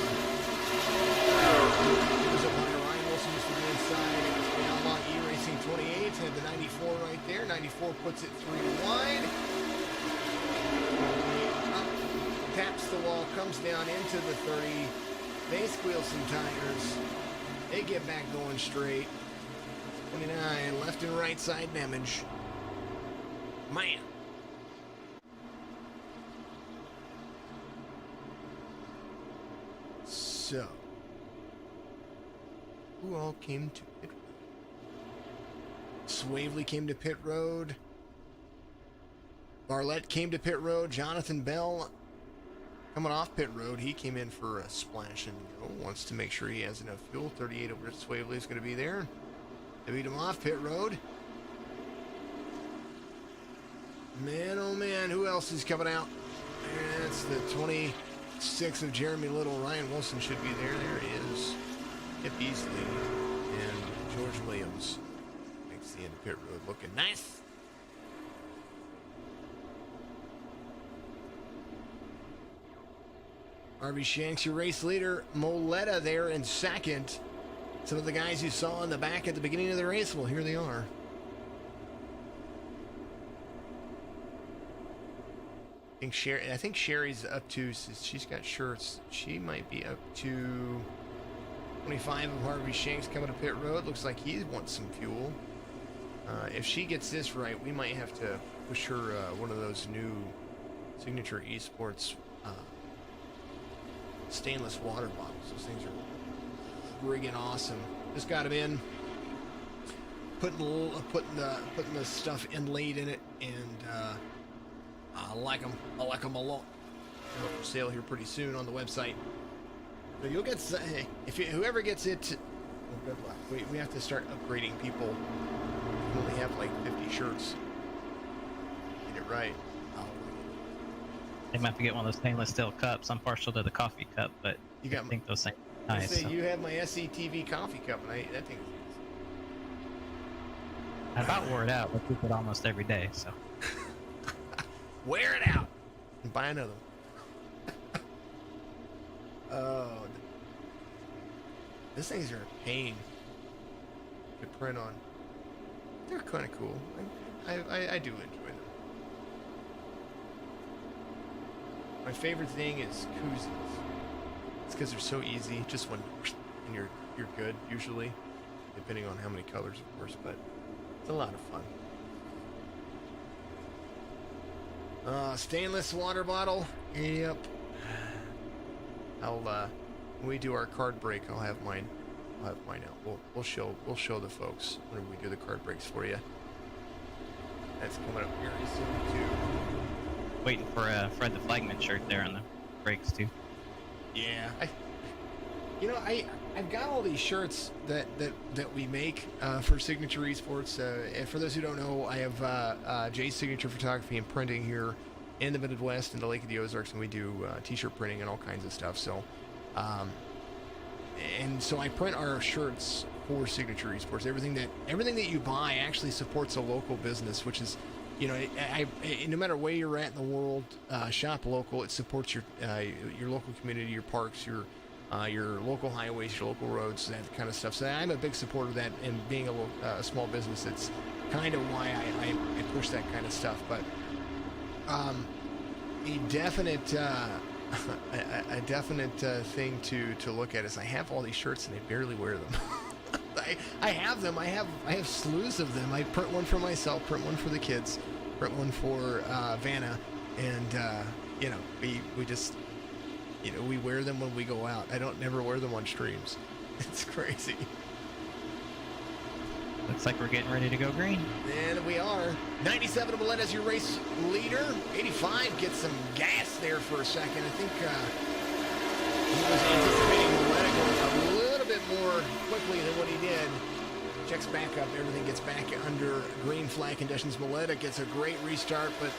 He was up on Ryan 94 puts it 3 wide. Up, taps the wall, comes down into the 30. They squeal some tires. They get back going straight. 29, left and right side damage. Man. So, who all came to pit road? Swavely came to pit road. Barlett came to pit road. Jonathan Bell coming off pit road. He came in for a splash and go. Wants to make sure he has enough fuel. 38 over at Swavely is going to be there. They beat him off pit road. Man, oh man, who else is coming out? That's the 26 of Jeremy Little. Ryan Wilson should be there. There he is. Hip Easley and George Williams. Makes the end of pit road looking nice. Harvey Shanks, your race leader. Moletta there in second. Some of the guys you saw in the back at the beginning of the race, well, here they are. I think Sherry's up to, she's got shirts. She might be up to 25 of Harvey Shanks coming to pit road. Looks like he wants some fuel. If she gets this right, we might have to push her one of those new Signature Esports stainless water bottles. Those things are friggin' awesome. Just got them in, putting the stuff inlaid in it, and I like them. I like them a lot. They're for sale here pretty soon on the website. So you'll get, whoever gets it, well, good luck. We have to start upgrading people. We only have like 50 shirts. Get it right. They might have to get one of those stainless steel cups. I'm partial to the coffee cup, but you got I think those things are I nice. say So. you have my SCTV coffee cup, and that thing. I about wore it out. I keep it almost every day, so. Wear it out and buy another one. Oh, these things are a pain to print on. They're kind of cool. I do enjoy them. My favorite thing is koozies. It's because they're so easy. Just when and you're good usually, depending on how many colors, of course. But it's a lot of fun. Stainless water bottle. Yep. When we do our card break, I'll have mine out. We'll show the folks when we do the card breaks for you. That's coming up very soon too. Waiting for a Fred the Flagman shirt there on the breaks too. Yeah. I've got all these shirts that we make for Signature Esports. And for those who don't know, I have Jay's Signature Photography and Printing here in the Midwest in the Lake of the Ozarks, and we do t-shirt printing and all kinds of stuff. So, and so I print our shirts for Signature Esports. Everything that you buy actually supports a local business, which is, no matter where you're at in the world, shop local. It supports your local community, your parks, your local highways, your local roads, that kind of stuff. So I'm a big supporter of that, and being a small business, it's kind of why I push that kind of stuff. But a definite thing to look at is I have all these shirts and I barely wear them. I have them. I have slews of them. I print one for myself, print one for the kids, print one for Vanna, and we just. We wear them when we go out. I don't never wear them on streams. It's crazy. Looks like we're getting ready to go green. And we are. 97 of Moletta's your race leader. 85 gets some gas there for a second. I think he was anticipating Moletta going a little bit more quickly than what he did. Checks back up. Everything gets back under green flag conditions. Moletta gets a great restart, but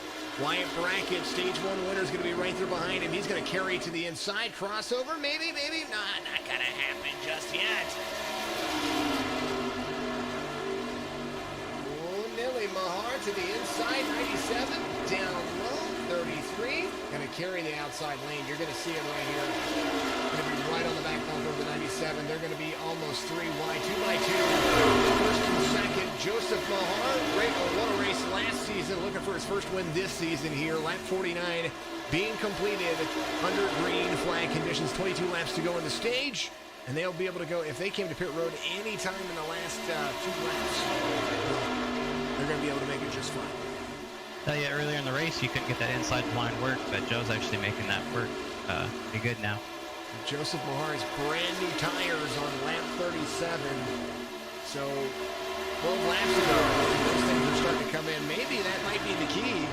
Wyatt Brackett, stage 1 winner, is going to be right there behind him. He's going to carry to the inside. Crossover, maybe. Not going to happen just yet. Oh, Nilly Mahar to the inside, 97. Down low, 33. Going to carry the outside lane. You're going to see it right here. Going to be right on the back bumper of the 97. They're going to be almost 3 wide, 2 by 2. First and second. Joseph Mahar won a race last season, looking for his first win this season here. Lap 49 being completed under green flag conditions. 22 laps to go in the stage, and they'll be able to go, if they came to pit road any time in the last 2 laps, they're going to be able to make it just fine. Yeah, earlier in the race, you couldn't get that inside the line work, but Joe's actually making that work pretty good now. Joseph Mahar's brand new tires on lap 37. So 12 laps ago, those things are starting to come in. Maybe that might be the key.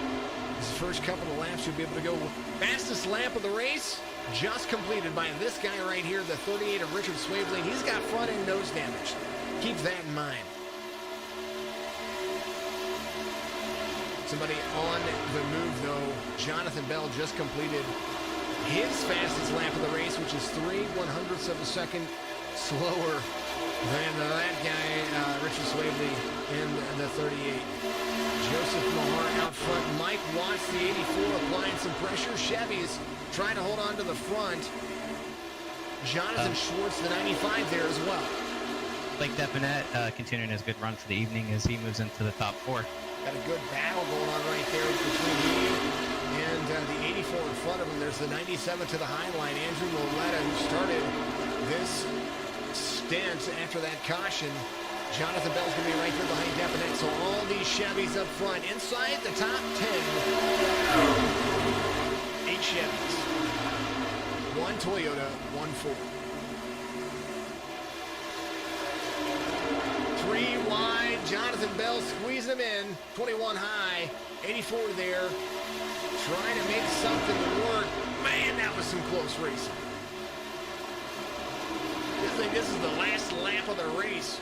This first couple of laps, you'll be able to go fastest lap of the race, just completed by this guy right here, the 38 of Richard Swaveley. He's got front end nose damage. Keep that in mind. Somebody on the move, though. Jonathan Bell just completed his fastest lap of the race, which is 3/100ths of a second slower than that guy, Richard Swaveley, in the 38. Joseph Mahar out front. Mike Watts, the 84, applying some pressure. Chevy's trying to hold on to the front. Jonathan Schwartz, the 95, there as well. Blake Depinet continuing his good run for the evening as he moves into the top 4. Got a good battle going on right there between he and the 84 in front of him. There's the 97 to the high line. Andrew Moletta, who started this stint after that caution. Jonathan Bell's going to be right there behind Depinet. So all these Chevys up front. Inside the top 10. 8 Chevys. 1 Toyota, 1 Ford. 3 wide, Jonathan Bell squeezing him in, 21 high, 84 there, trying to make something work. Man, that was some close racing. I think this is the last lap of the race.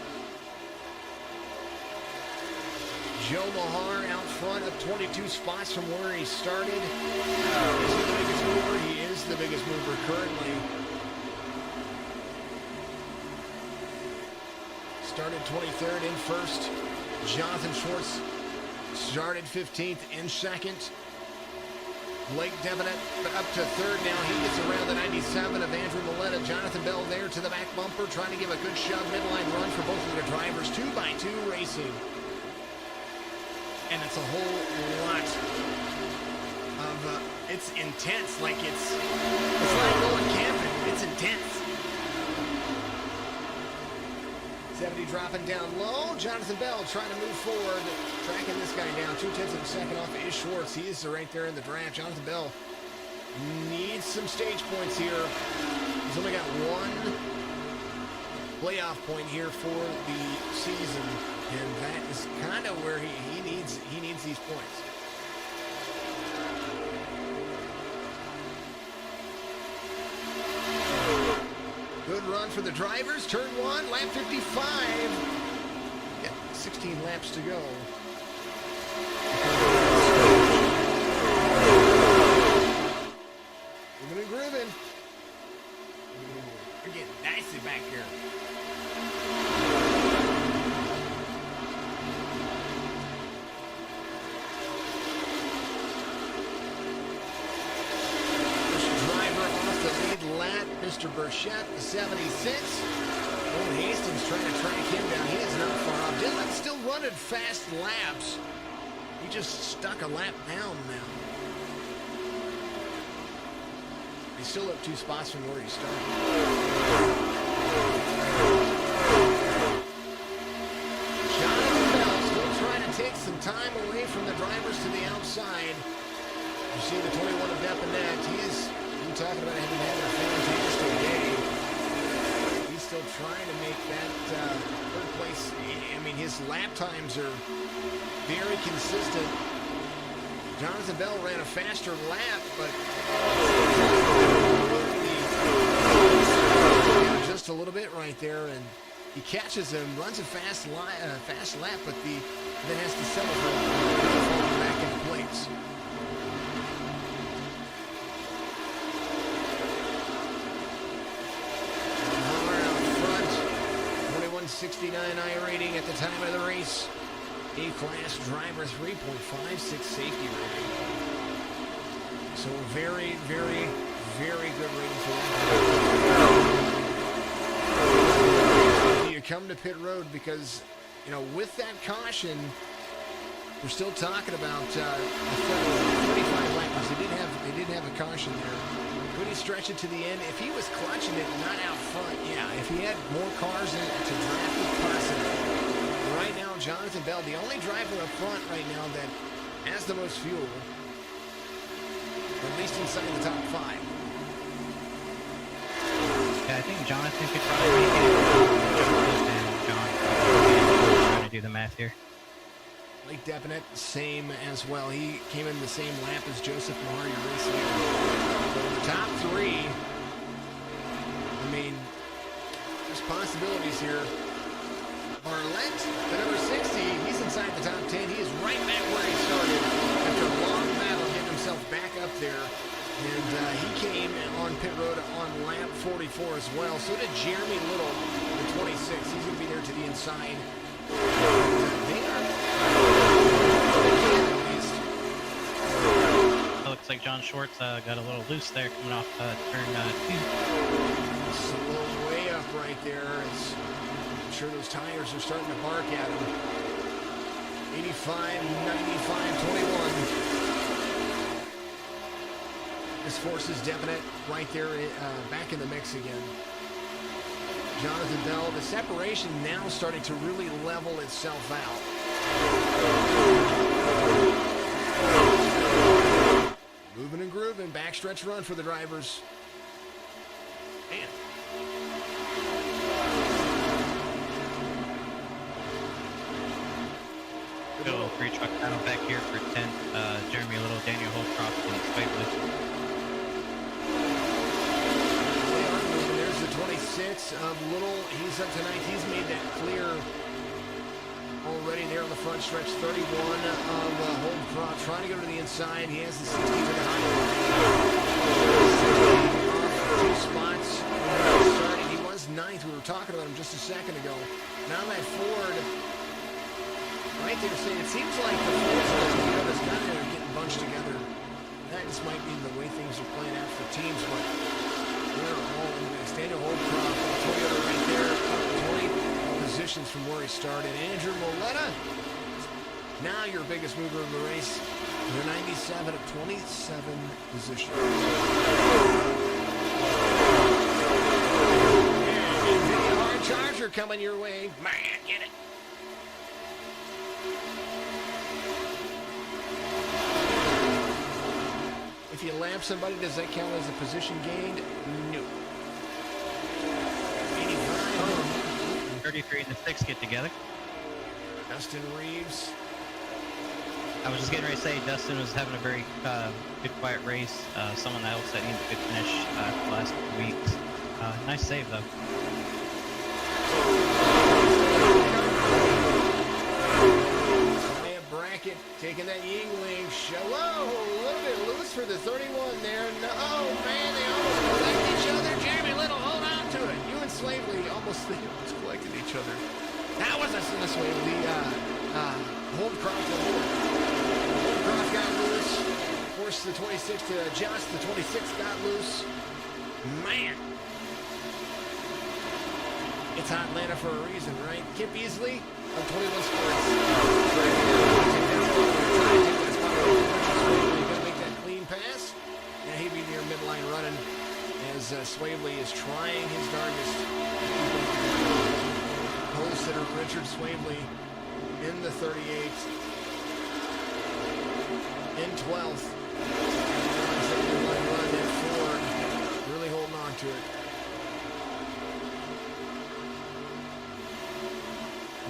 Joe Mahar out front, up 22 spots from where he started. Is he the biggest mover? He is the biggest mover currently. Started 23rd in first. Jonathan Schwartz started 15th in second. Blake Devinet up to third now. He gets around the 97 of Andrew Moletta. Jonathan Bell there to the back bumper, trying to give a good shove midline run for both of their drivers. 2x2 racing. And it's a whole lot of, it's intense. Like it's like going camping. It's intense. 70 dropping down low. Jonathan Bell trying to move forward, tracking this guy down. 0.2 of a second off of Schwartz. He is right there in the draft. Jonathan Bell needs some stage points here. He's only got 1 playoff point here for the season, and that is kind of where he needs these points. Good run for the drivers. Turn 1, lap 55. Yeah, 16 laps to go. Moving and grooving. We're getting dicey back here. Lap, Mr. Burchett, the 76. Owen Hastings trying to track him down. He is not far off. Dylan's still running fast laps. He just stuck a lap down now. He's still up 2 spots from where he started. Jonathan Bell still trying to take some time away from the drivers to the outside. You see the 21 of Depinet. He is talking about having a fantastic day. He's still trying to make that third place. I mean, his lap times are very consistent. Jonathan Bell ran a faster lap, but just a little bit right there, and he catches him, runs a fast lap, but then has to settle for falling back into place. .69 rating at the time of the race. A-class driver, 3.56 safety rating. So very, very, very good rating for that. You come to pit road because you know, with that caution, we're still talking about 35 laps. They did have a caution there. Could he stretch it to the end? If he was clutching it, not out front, yeah. If he had more cars in to draft it, possibly. Right now, Jonathan Bell, the only driver up front right now that has the most fuel, at least inside the top 5. Yeah, I think Jonathan could probably make it. And John probably trying to do the math here. Blake Deppinette, same as well. He came in the same lap as Joseph Mahar, your race leader. So the top 3, I mean, there's possibilities here. Barlett, the number 60, he's inside the top 10. He is right back where he started after a long battle, getting himself back up there. And he came on pit road on lap 44 as well. So did Jeremy Little, the 26. He's going to be there to the inside. It looks like John Schwartz got a little loose there coming off turn 2. Slow way up right there. I'm sure those tires are starting to bark at him. 85, 95, 21. This forces Deppinette right there back in the mix again. Jonathan Bell, the separation now starting to really level itself out. Moving and grooving, backstretch run for the drivers. Man. Good little 3-truck battle back here for 10th. Jeremy Little, Daniel Holcroft, and Swayblue. There's the 26 of Little. He's up tonight. He's made that clear already there on the front stretch. 31 of Holcroft trying to go to the inside. He has the 60 to the high. 2 spots. Starting. He was 9th. We were talking about him just a second ago. Now that Ford right there saying it seems like the Fords are this kind of getting bunched together. That just might be the way things are playing out for teams, but they're all in this. Daniel Holcroft, Toyota right there, up 20 positions from where he started. Andrew Moletta, now your biggest mover in the race. You're 97 at 27 positions. And the hard charger coming your way. Man, get it. If you lap somebody, does that count as a position gained? No. 85. 33 and the 6 get together. Dustin Reeves. I was just getting ready to say Dustin was having a very good, quiet race. Someone else that needs a good finish the last 2 weeks. Nice save, though. Bracket taking that Yingling. Whoa, a little bit loose for the 31 there. No, oh man, they almost collect each other. Jeremy Little, hold on to it. You and Slavely almost collected each other. That was a Slavely. Holcroft got loose. Forced the 26 to adjust. The 26 got loose. Man. It's Atlanta for a reason, right? Kip Beasley of 21 Sports. Gonna make that clean pass. And he'd be near midline running as Swavely is trying his darndest. Pole sitter Richard Swavely in the 38th. In 12th. Run at Ford. Really holding on to it.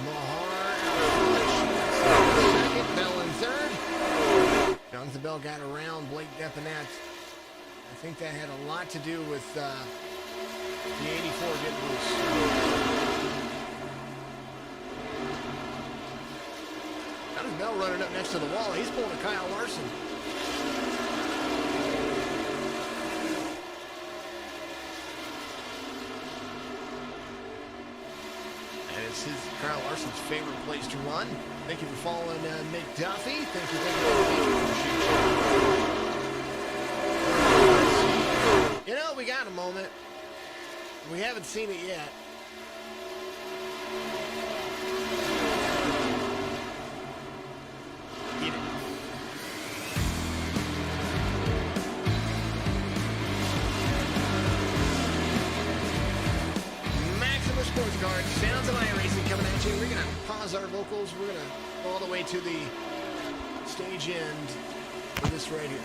Mahar second, Bell in third. Jonathan Bell got around Blake Deppinette. I think that had a lot to do with the 84 getting loose. Jonathan Bell running up next to the wall. He's pulling a Kyle Larson. It's Kyle Larson's favorite place to run. Thank you for following McDuffie. Thank you. You know, we got a moment. We haven't seen it yet. sports cars. Sounds of iRacing coming at you. We're going to pause our vocals. We're going to go all the way to the stage end for this right here.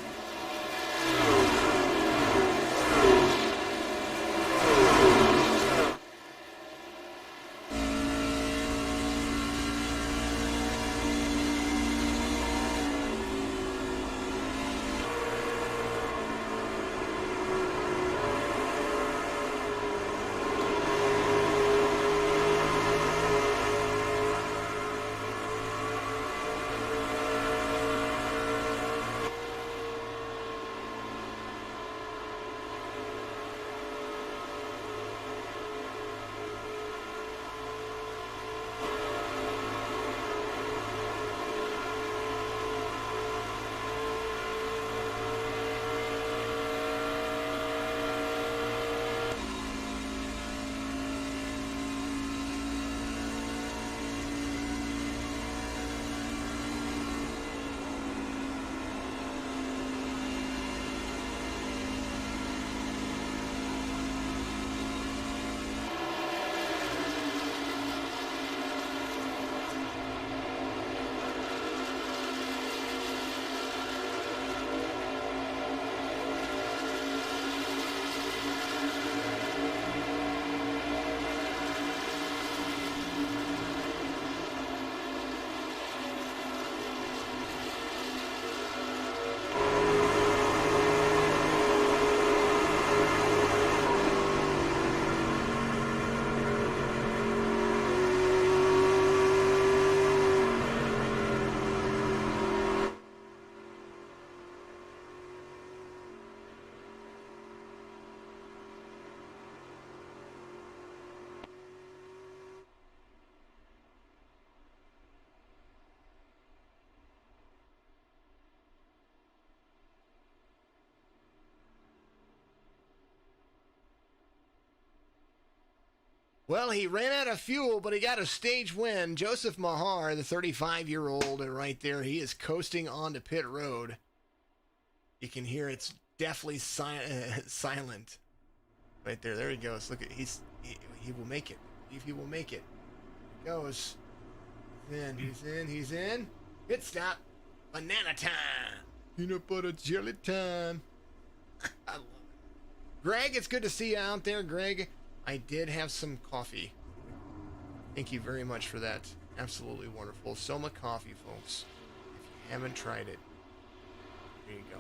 Well, he ran out of fuel, but he got a stage win. Joseph Mahar, the 35-year-old, right there, he is coasting onto pit road. You can hear it's definitely silent. Right there, there he goes. Look at he will make it. If he will make it. He goes. He's in. Pit stop. Banana time. Peanut butter jelly time. I love it. Greg, it's good to see you out there, Greg. I did have some coffee. Thank you very much for that. Absolutely wonderful. Soma coffee, folks. If you haven't tried it, there you go.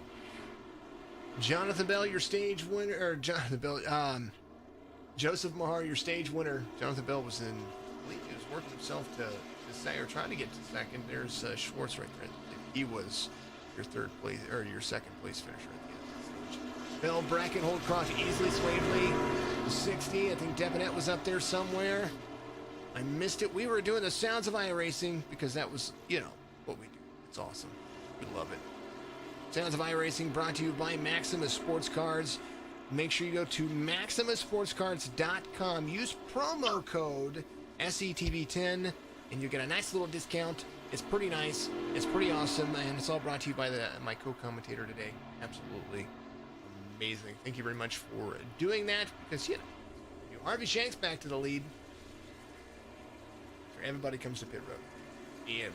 Jonathan Bell, your stage winner, or Jonathan Bell, Joseph Mahar, your stage winner. Jonathan Bell was in, I believe he was working himself to second, or trying to get to second. There's Schwartz right there. He was your third place, or your second place finisher at the end of the stage. Bell, Bracken, Holdcroft, easily Swavely, 60. I think Deponette was up there somewhere. I missed it. We were doing the sounds of iRacing because that was, you know, what we do. It's awesome. We love it. Sounds of iRacing brought to you by Maximus Sports Cards. Make sure you go to MaximusSportsCards.com. Use promo code SETV10 and you get a nice little discount. It's pretty nice. It's pretty awesome. And it's all brought to you by my co-commentator today. Absolutely amazing. Thank you very much for doing that because, you know, Harvey Shanks back to the lead. So everybody comes to pit road. And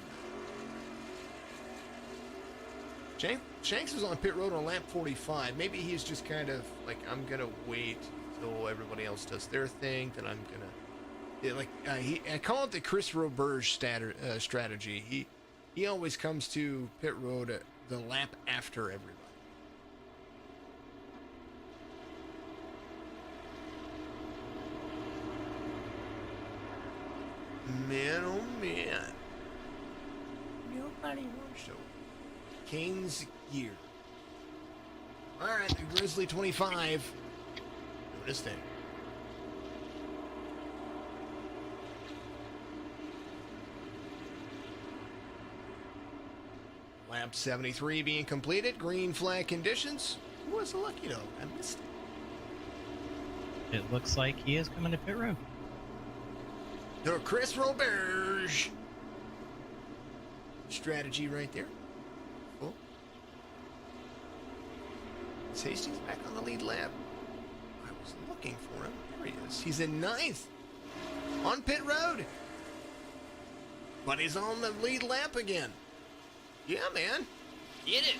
Shanks was on pit road on lap 45. Maybe he's just kind of like, I'm gonna wait until everybody else does their thing. Then I'm gonna, I call it the Chris Roberge strategy. He always comes to pit road the lap after everybody. Man, oh man. Nobody wants to. Kane's gear. Alright, the Grizzly 25. Doing his thing. Lap 73 being completed. Green flag conditions. Who was the lucky dog? I missed it. It looks like he is coming to pit road. The Chris Roberge strategy right there. Cool. Hastings back on the lead lap. I was looking for him. There he is. He's in ninth. on pit road. But he's on the lead lap again. Yeah, man. Get it.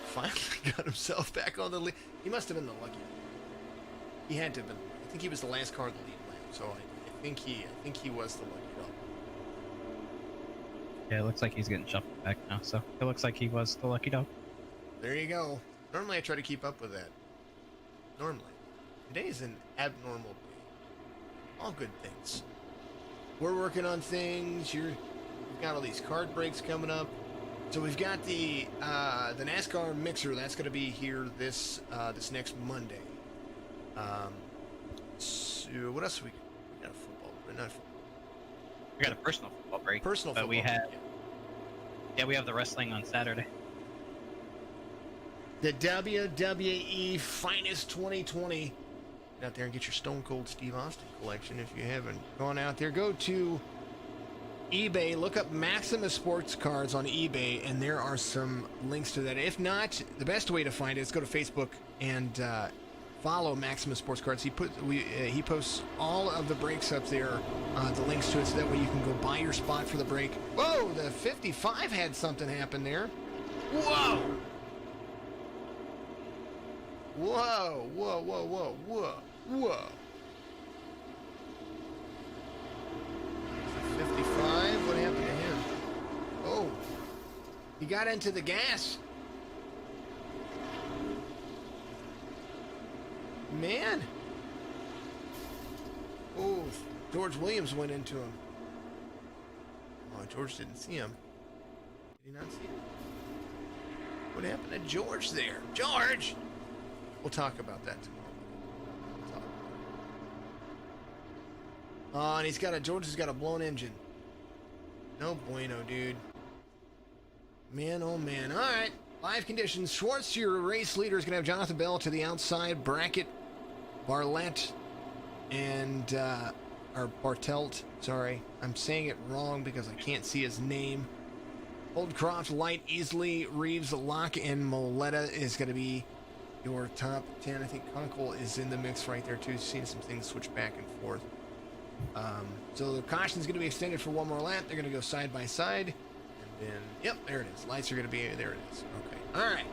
Finally got himself back on the lead. He must have been the lucky. He had to have been. I think he was the last car in the lead lap, so I think he was the lucky dog. Yeah, it looks like he's getting shuffled back now, so it looks like he was the lucky dog. There you go. Normally I try to keep up with that. Normally. Today's an abnormal day. All good things. We're working on things. We've got all these card breaks coming up. So we've got the NASCAR mixer that's going to be here this next Monday. So what else we got? A football, not football. We got a personal football break. Personal but football. We have, yeah, we have the wrestling on Saturday. The WWE Finest 2020. Get out there and get your Stone Cold Steve Austin collection. If you haven't gone out there, go to eBay, look up Maximus Sports Cards on eBay, and there are some links to that. If not, the best way to find it is go to Facebook and follow Maximus Sports Cards. He posts all of the breaks up there, the links to it, so that way you can go buy your spot for the break. Whoa, the 55 had something happen there. Whoa! Whoa, whoa, whoa, whoa, whoa, whoa. 55, what happened to him? Oh, he got into the gas. Man. Oh, George Williams went into him. Oh, George didn't see him. Did he not see him? What happened to George there? George! We'll talk about that tomorrow. Oh, and George has got a blown engine. No bueno, dude. Man, oh man. All right, live conditions. Schwartz, your race leader, is going to have Jonathan Bell to the outside. Brackett, Barlett, and, or Bartelt, sorry. I'm saying it wrong because I can't see his name. Holdcroft, Light, Easley, Reeves, Locke, and Moletta is going to be your top 10. I think Kunkel is in the mix right there too. Seeing some things switch back and forth. So the caution is going to be extended for one more lap. They're going to go side by side. And then, yep, there it is. Lights are going to be, there it is. Okay. All right.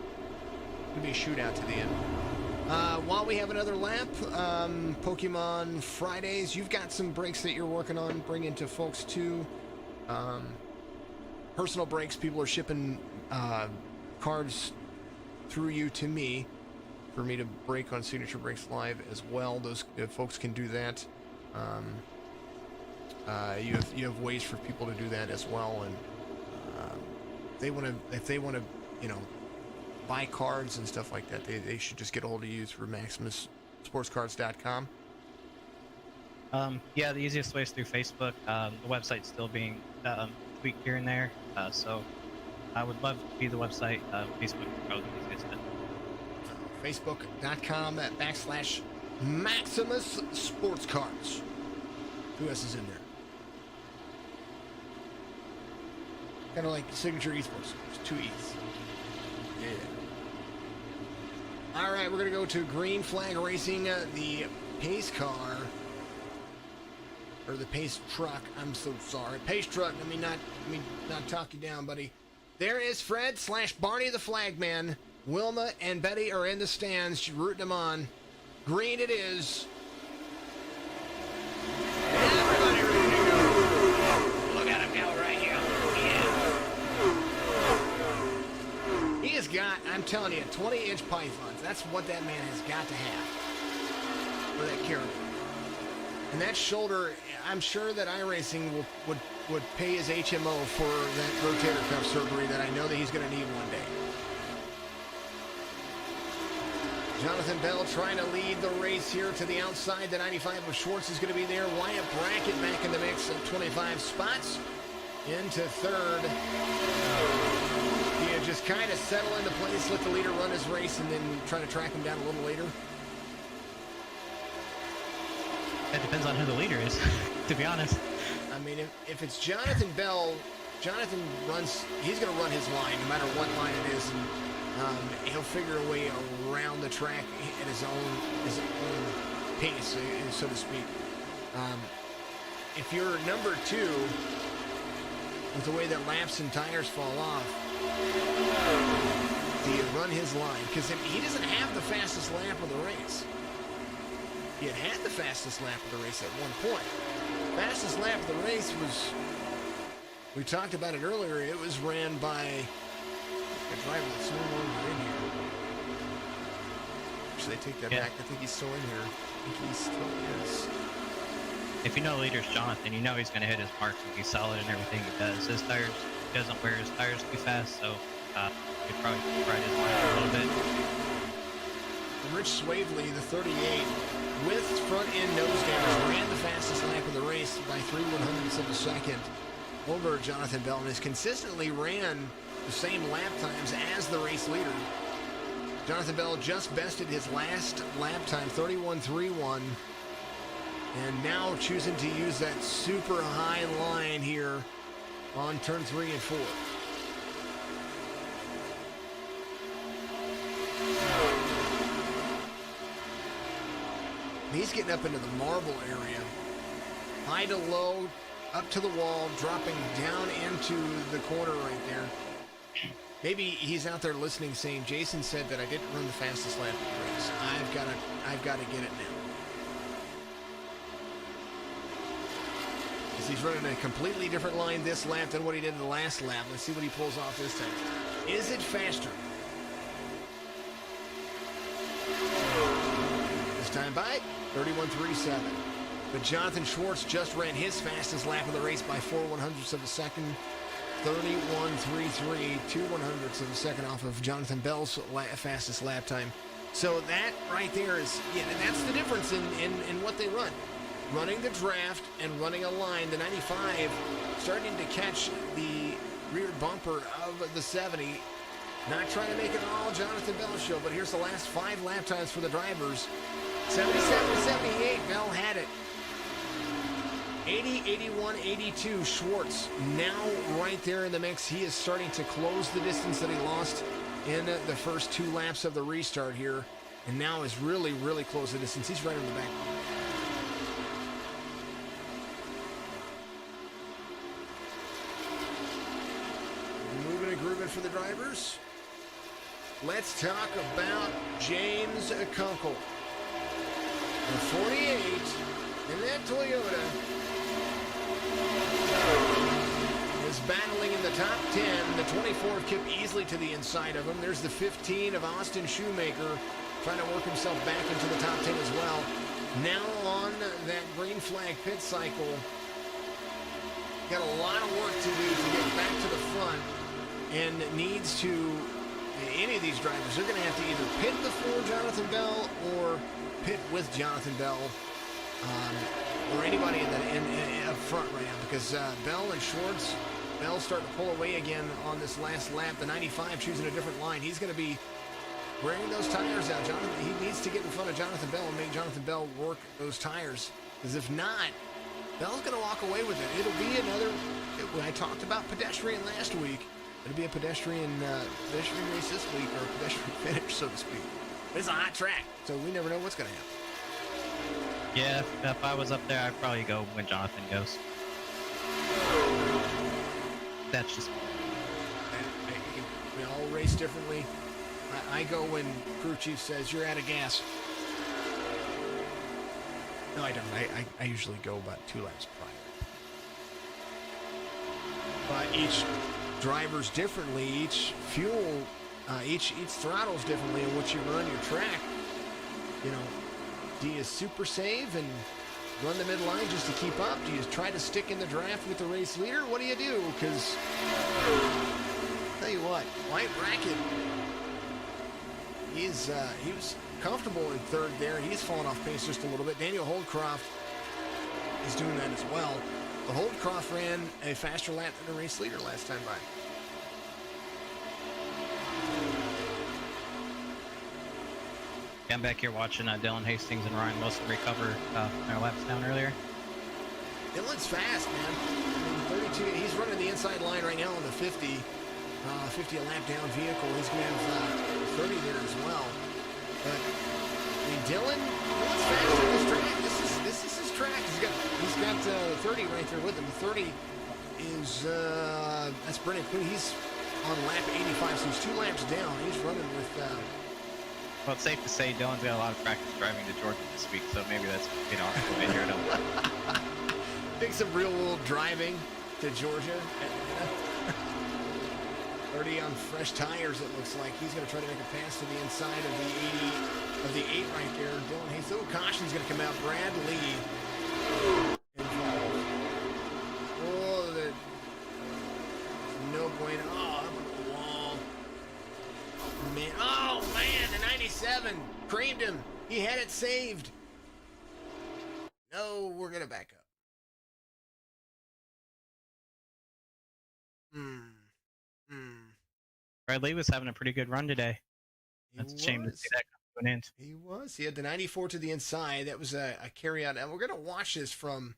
Going to be a shootout to the end. While we have another lap, Pokemon Fridays, you've got some breaks that you're working on bringing to folks too. Personal breaks, people are shipping cards through you to me for me to break on Signature Breaks Live as well. Those folks can do that. You have ways for people to do that as well, and if they want to, buy cards and stuff like that, they should just get a hold of you through MaximusSportsCards.com. Yeah, the easiest way is through Facebook. The website's still being tweaked here and there, so I would love to be the website. Facebook is probably the easiest. Facebook.com/Maximus Sports Cards. 2 S's in there. Kind of like Signature Esports. There's 2 E's. Yeah. All right, we're going to go to Green Flag Racing, the pace car. Or the pace truck. I'm so sorry. Pace truck. Let me not talk you down, buddy. There is Fred/Barney the Flagman. Wilma and Betty are in the stands, rooting them on. Green it is. Everybody ready to go. Look at him go right here. Yeah. He has got, I'm telling you, 20-inch pythons. That's what that man has got to have for that character. And that shoulder, I'm sure that iRacing would pay his HMO for that rotator cuff surgery that I know that he's going to need one day. Jonathan Bell trying to lead the race here to the outside. The 95 of Schwartz is going to be there. Wyatt Brackett back in the mix at 25 spots. Into third. You just kind of settle into place, let the leader run his race, and then try to track him down a little later. It depends on who the leader is, to be honest. I mean, if it's Jonathan Bell, Jonathan runs, he's going to run his line, no matter what line it is. And He'll figure a way around the track at his own pace, so to speak. If you're number 2, with the way that laps and tires fall off, do you run his line? Because he doesn't have the fastest lap of the race. He had the fastest lap of the race at one point. Fastest lap of the race was, we talked about it earlier, it was ran by a driver that's no longer in here. Should I take that back? I think he's still in here. I think he still is. If you know leader's Jonathan, you know he's going to hit his marks and be solid in everything he does. His tires, he doesn't wear his tires too fast, so he probably ride his line a little bit. Rich Swavely, the 38, with front end nose damage, ran the fastest lap of the race by 3/100ths of a second over Jonathan Bell, and has consistently ran the same lap times as the race leader. Jonathan Bell just bested his last lap time, 31.31. And now choosing to use that super high line here on turn 3 and 4. He's getting up into the marble area. High to low, up to the wall, dropping down into the corner right there. Maybe he's out there listening saying, Jason said that I didn't run the fastest lap of the race. I've got to get it now. He's running a completely different line this lap than what he did in the last lap. Let's see what he pulls off this time. Is it faster? This time by 31.37. But Jonathan Schwartz just ran his fastest lap of the race by 4/100ths of a second. 31.33, 2/100ths of a second off of Jonathan Bell's fastest lap time. So that right there is, that's the difference in what they run. Running the draft and running a line, the 95 starting to catch the rear bumper of the 70. Not trying to make it all Jonathan Bell show, but here's the last 5 lap times for the drivers. 77-78, Bell had it. 80, 81, 82, Schwartz now right there in the mix. He is starting to close the distance that he lost in the first 2 laps of the restart here, and now is really, really close the distance. He's right in the back. Grooving for the drivers. Let's talk about James Kunkel. The 48 in that Toyota is battling in the top 10. The 24 Kip easily to the inside of him. There's the 15 of Austin Shoemaker trying to work himself back into the top 10 as well. Now on that green flag pit cycle. Got a lot of work to do to get back to the front. And needs to, any of these drivers, they're going to have to either pit before Jonathan Bell or pit with Jonathan Bell, or anybody in up front right now, because Bell and Schwartz, Bell's starting to pull away again on this last lap. The 95 choosing a different line. He's going to be wearing those tires out. He needs to get in front of Jonathan Bell and make Jonathan Bell work those tires, because if not, Bell's going to walk away with it. It'll be another, when I talked about pedestrian last week, it'll be a pedestrian race this week, or a pedestrian finish, so to speak. But it's a hot track, so we never know what's going to happen. Yeah, if I was up there, I'd probably go when Jonathan goes. That's just... We all race differently. I go when crew chief says, you're out of gas. No, I don't. I usually go about 2 laps prior. But each driver's differently, each fuel, each throttles differently in which you run your track. Do you super save and run the midline just to keep up? Do you try to stick in the draft with the race leader? What do you do? Because, tell you what, White Bracket, he was comfortable in third there. He's fallen off pace just a little bit. Daniel Holdcroft is doing that as well. But Holdcroft ran a faster lap than the race leader last time by. Yeah, I'm back here watching Dylan Hastings and Ryan Wilson recover their laps down earlier. Dylan's fast, man. I mean, 32. He's running the inside line right now on the 50. 50 a lap down vehicle. He's going to have 30 there as well. But I mean, Dylan's fast on this track. This is his track. He's got 30 right there with him. 30 is that's Brennan Quinn. He's on lap 85, so he's 2 laps down. He's running with. Well, it's safe to say Dylan's got a lot of practice driving to Georgia this week, so maybe that's what here to. Think some real world driving to Georgia. 30 on fresh tires, it looks like. He's going to try to make a pass to the inside of the 8 right there. Dylan Hayes. Little caution's going to come out. Brad Lee involved. Oh, no bueno. Oh, up at the wall. Man. Oh, man, the 97 creamed him. He had it saved. No, we're going to back up. Brad Lee was having a pretty good run today. That's a shame to see that come to an end. He was. He had the 94 to the inside. That was a carry out. And we're going to watch this from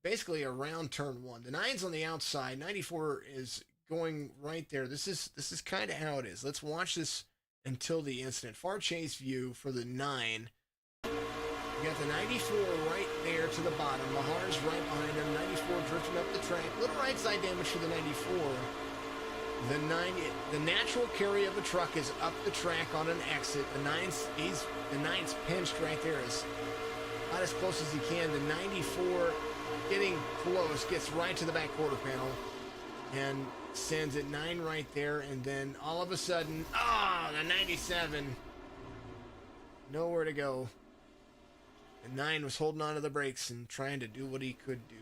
basically around turn 1. The 9's on the outside. 94 is going right there. This is kind of how it is. Let's watch this until the incident. Far chase view for the 9. You got the 94 right there to the bottom. Mahar's right behind him. 94 drifting up the track. Little right side damage for the 94. The natural carry of a truck is up the track on an exit. The 9's pinched right there, is not as close as he can. The 94 getting close, gets right to the back quarter panel and sends it 9 right there. And then all of a sudden, the 97, nowhere to go. The 9 was holding on to the brakes and trying to do what he could do.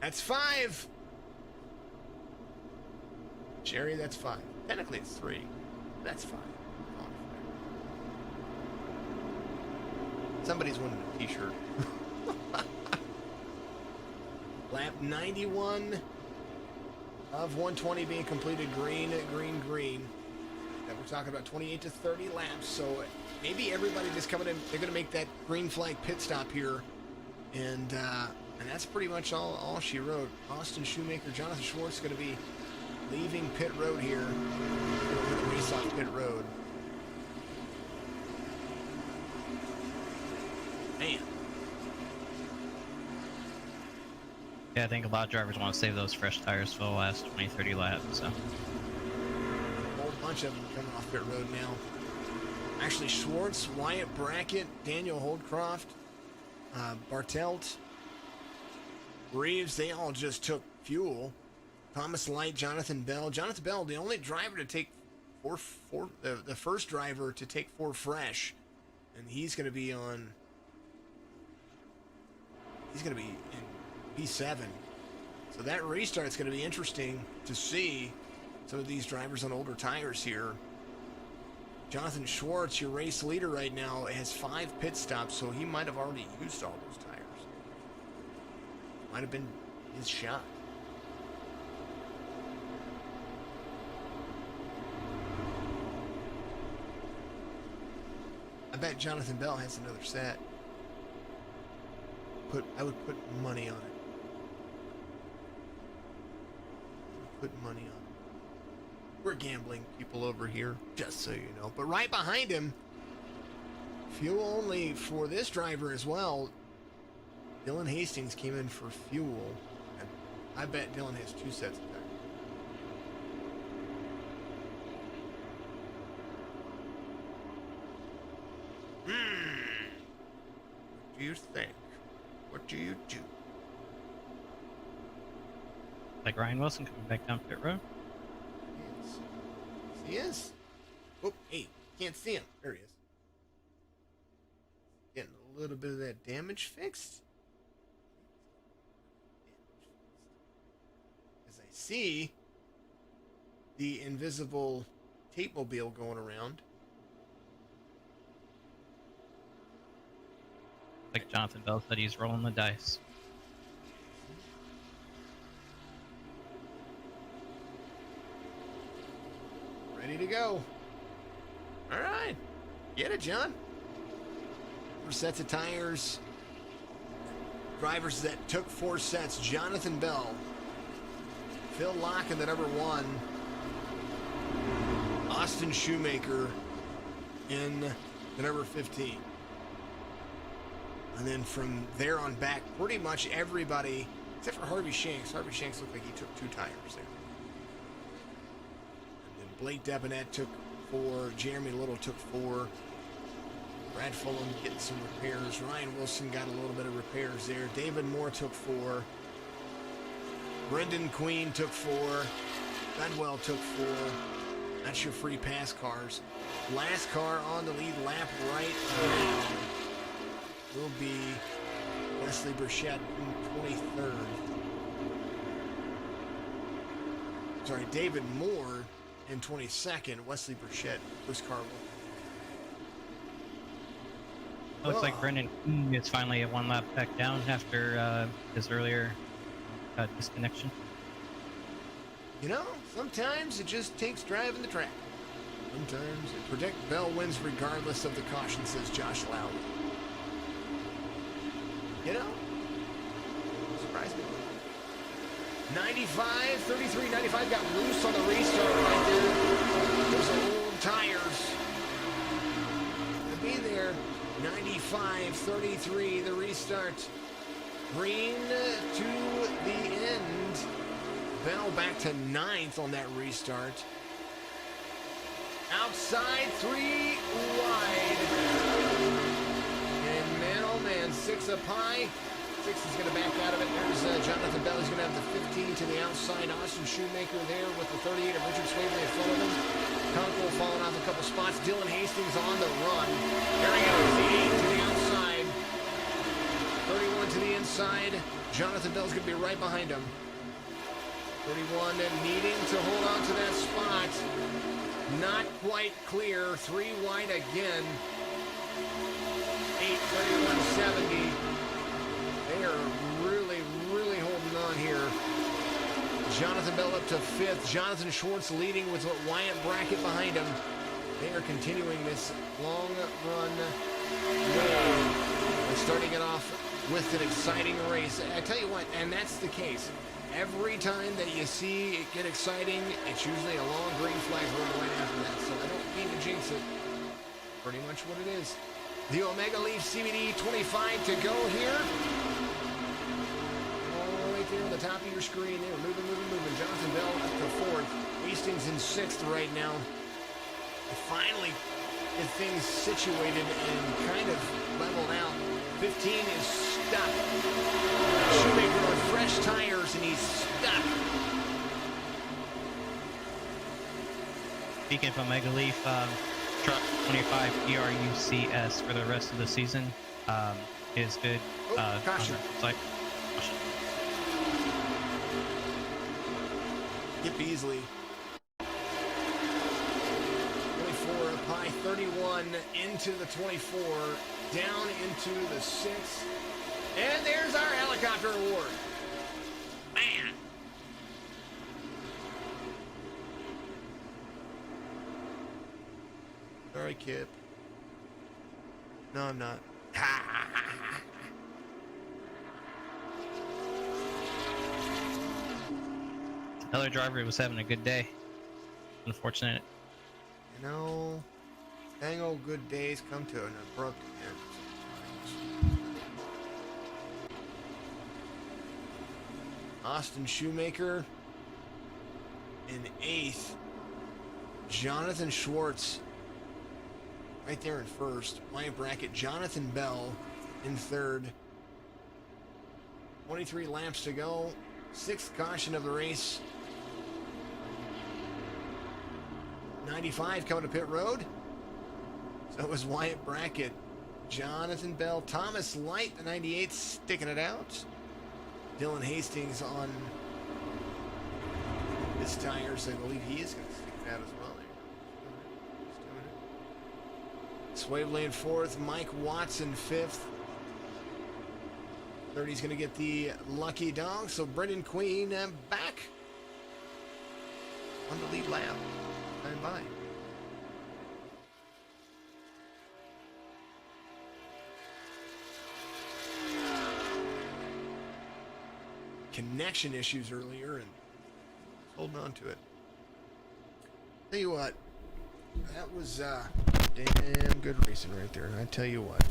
That's 5. Jerry, that's 5. Technically it's 3. That's 5. Somebody's winning a t-shirt. Lap 91 of 120 being completed. Green. That we're talking about 28 to 30 laps. So maybe everybody just coming in, they're going to make that green flag pit stop here. And that's pretty much all she wrote. Austin Shoemaker, Jonathan Schwartz is going to be leaving pit road here. We're going to race off pit road. Man. Yeah, I think a lot of drivers want to save those fresh tires for the last 20, 30 laps. So. A whole bunch of them coming off pit road now. Actually, Schwartz, Wyatt Brackett, Daniel Holdcroft, Bartelt, Reeves, they all just took fuel. Thomas Light, Jonathan Bell. Jonathan Bell, the only driver to take the first driver to take 4 fresh. And he's going to be in P7. So that restart's going to be interesting to see some of these drivers on older tires here. Jonathan Schwartz, your race leader right now, has 5 pit stops, so he might have already used all those tires. Might have been his shot. I bet Jonathan Bell has another set. I would put money on it. We're gambling people over here, just so you know. But right behind him, fuel only for this driver as well. Dylan Hastings came in for fuel. And I bet Dylan has 2 sets of tires. What do you think? What do you do? Like Ryan Wilson coming back down pit road. He is. Oh, hey, can't see him. There he is. Getting a little bit of that damage fixed. As I see the invisible tape mobile going around. Like Jonathan Bell said, he's rolling the dice. Ready to go. All right. Get it, John. 4 sets of tires. drivers that took 4 sets. Jonathan Bell, Phil Locke in the number 1, Austin Shoemaker in the number 15. And then from there on back, pretty much everybody, except for Harvey Shanks. Harvey Shanks looked like he took 2 tires there. And then Blake Debonet took 4. Jeremy Little took 4. Brad Fulham getting some repairs. Ryan Wilson got a little bit of repairs there. David Moore took 4. Brendan Queen took 4. Bedwell took 4. That's your free pass cars. Last car on the lead lap right now will be Wesley Burchett in 23rd. Sorry, David Moore in 22nd. Wesley Burchett, first car. Looks like Brendan is finally at 1 lap back down after his earlier disconnection. You know, sometimes it just takes driving the track. Sometimes it predict Bell wins regardless of the caution, says Josh Lowry. You know, surprise me. 95, 33, 95 got loose on the restart right there. Those old tires. To be there. 95, 33, the restart. Green to the end. Bell back to 9th on that restart. Outside, 3 wide. And man, oh man, 6 up high. 6 is going to back out of it. There's Jonathan Bell. He's going to have the 15 to the outside. Austin Shoemaker there with the 38 of Richard Swavely in front of him. Conkle falling off a couple spots. Dylan Hastings on the run. There he goes, the 8 to the outside. 31 to the inside. Jonathan Bell's going to be right behind him. 31 needing to hold on to that spot. Not quite clear. 3 wide again. 8, 31, 70. They are really, really holding on here. Jonathan Bell up to 5th. Jonathan Schwartz leading with Wyatt Brackett behind him. They are continuing this long run wave. They're starting it off with an exciting race. I tell you what, and that's the case. Every time that you see it get exciting, it's usually a long green flag run right after that. So I don't mean to jinx it. Pretty much what it is. The Omega Leaf CBD 25 to go here. All right there on the top of your screen there. Moving. Jonathan Bell up to 4th. Hastings in 6th right now. Finally get things situated and kind of leveled out. 15 is stuck. Shoemaker on fresh tires and he's stuck. Speaking of Omega Leaf, truck 25 TRUCS for the rest of the season is good. Caution. Caution. Get Beasley. 24 up high, 31 into the 24, down into the 6. And there's our helicopter award. Man. Sorry, Kip. No, I'm not. Another driver was having a good day. Unfortunate. You know, dang old good days come to an abrupt end. Austin Shoemaker in 8th. Jonathan Schwartz right there in 1st. Wyatt Brackett. Jonathan Bell in 3rd. 23 laps to go. 6th caution of the race. 95 coming to pit road. So is Wyatt Brackett. Jonathan Bell. Thomas Light, the 98, sticking it out. Dylan Hastings on his tires. I believe he is going to stick it out as well. He's doing it. Swavely in 4th. Mike Watson 5th. 30's going to get the lucky dog. So Brendan Queen back on the lead lap. Stand by. connection issues earlier and holding on to it. Tell you what, that was damn good racing right there. I tell you what,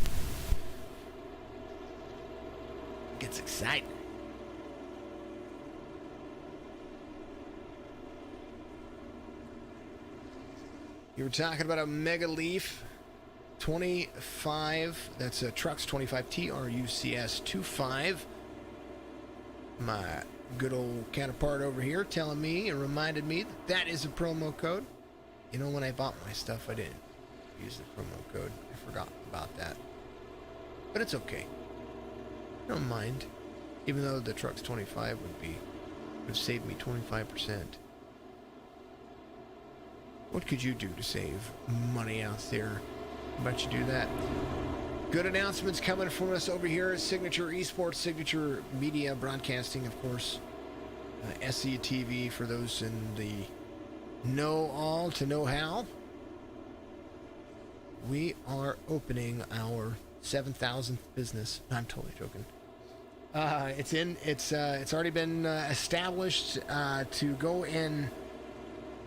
it gets exciting. You were talking about a Mega Leaf 25. That's a TRUCS 25 TRUCS 25. My good old counterpart over here telling me and reminded me that that is a promo code. You know, when I bought my stuff, I didn't use the promo code. I forgot about that. But it's okay. I don't mind. Even though the TRUCS 25 would have saved me 25%. What could you do to save money out there? How about you do that? Good announcements coming from us over here at Signature Esports, Signature Media Broadcasting, of course. SCTV for those in the know all to know how. We are opening our 7,000th business. No, I'm totally joking. It's already been established to go in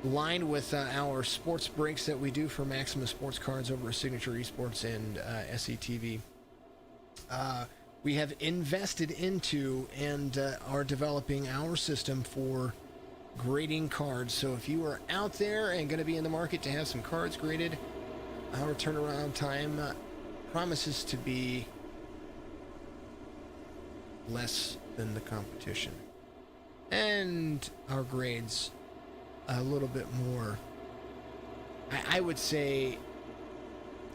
line with our sports breaks that we do for Maximum Sports Cards over at Signature Esports and SCTV. We have invested into and are developing our system for grading cards. So if you are out there and going to be in the market to have some cards graded, our turnaround time promises to be less than the competition. And our grades a little bit more. I would say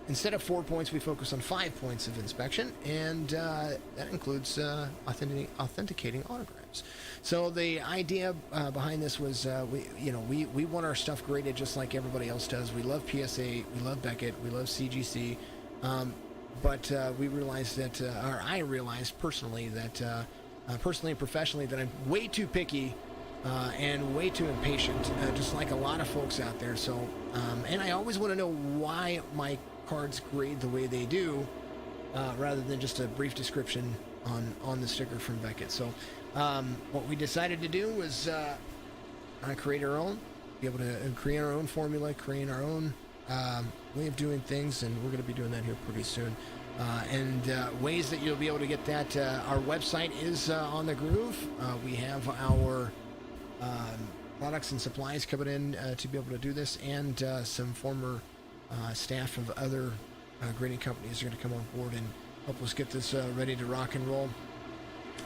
instead of 4 points, we focus on 5 points of inspection, and that includes authenticating autographs. So the idea behind this was, we want our stuff graded just like everybody else does. We love PSA, we love Beckett, we love CGC, but we realized that, or I realized personally that, personally and professionally, that I'm way too picky and way too impatient, just like a lot of folks out there. So, and I always want to know why my cards grade the way they do, rather than just a brief description on the sticker from Beckett. So, what we decided to do was create our own, be able to create our own formula, create our own way of doing things, and we're going to be doing that here pretty soon. And ways that you'll be able to get that, our website is on the Groove. We have our products and supplies coming in to be able to do this, and some former staff of other grading companies are going to come on board and help us get this ready to rock and roll.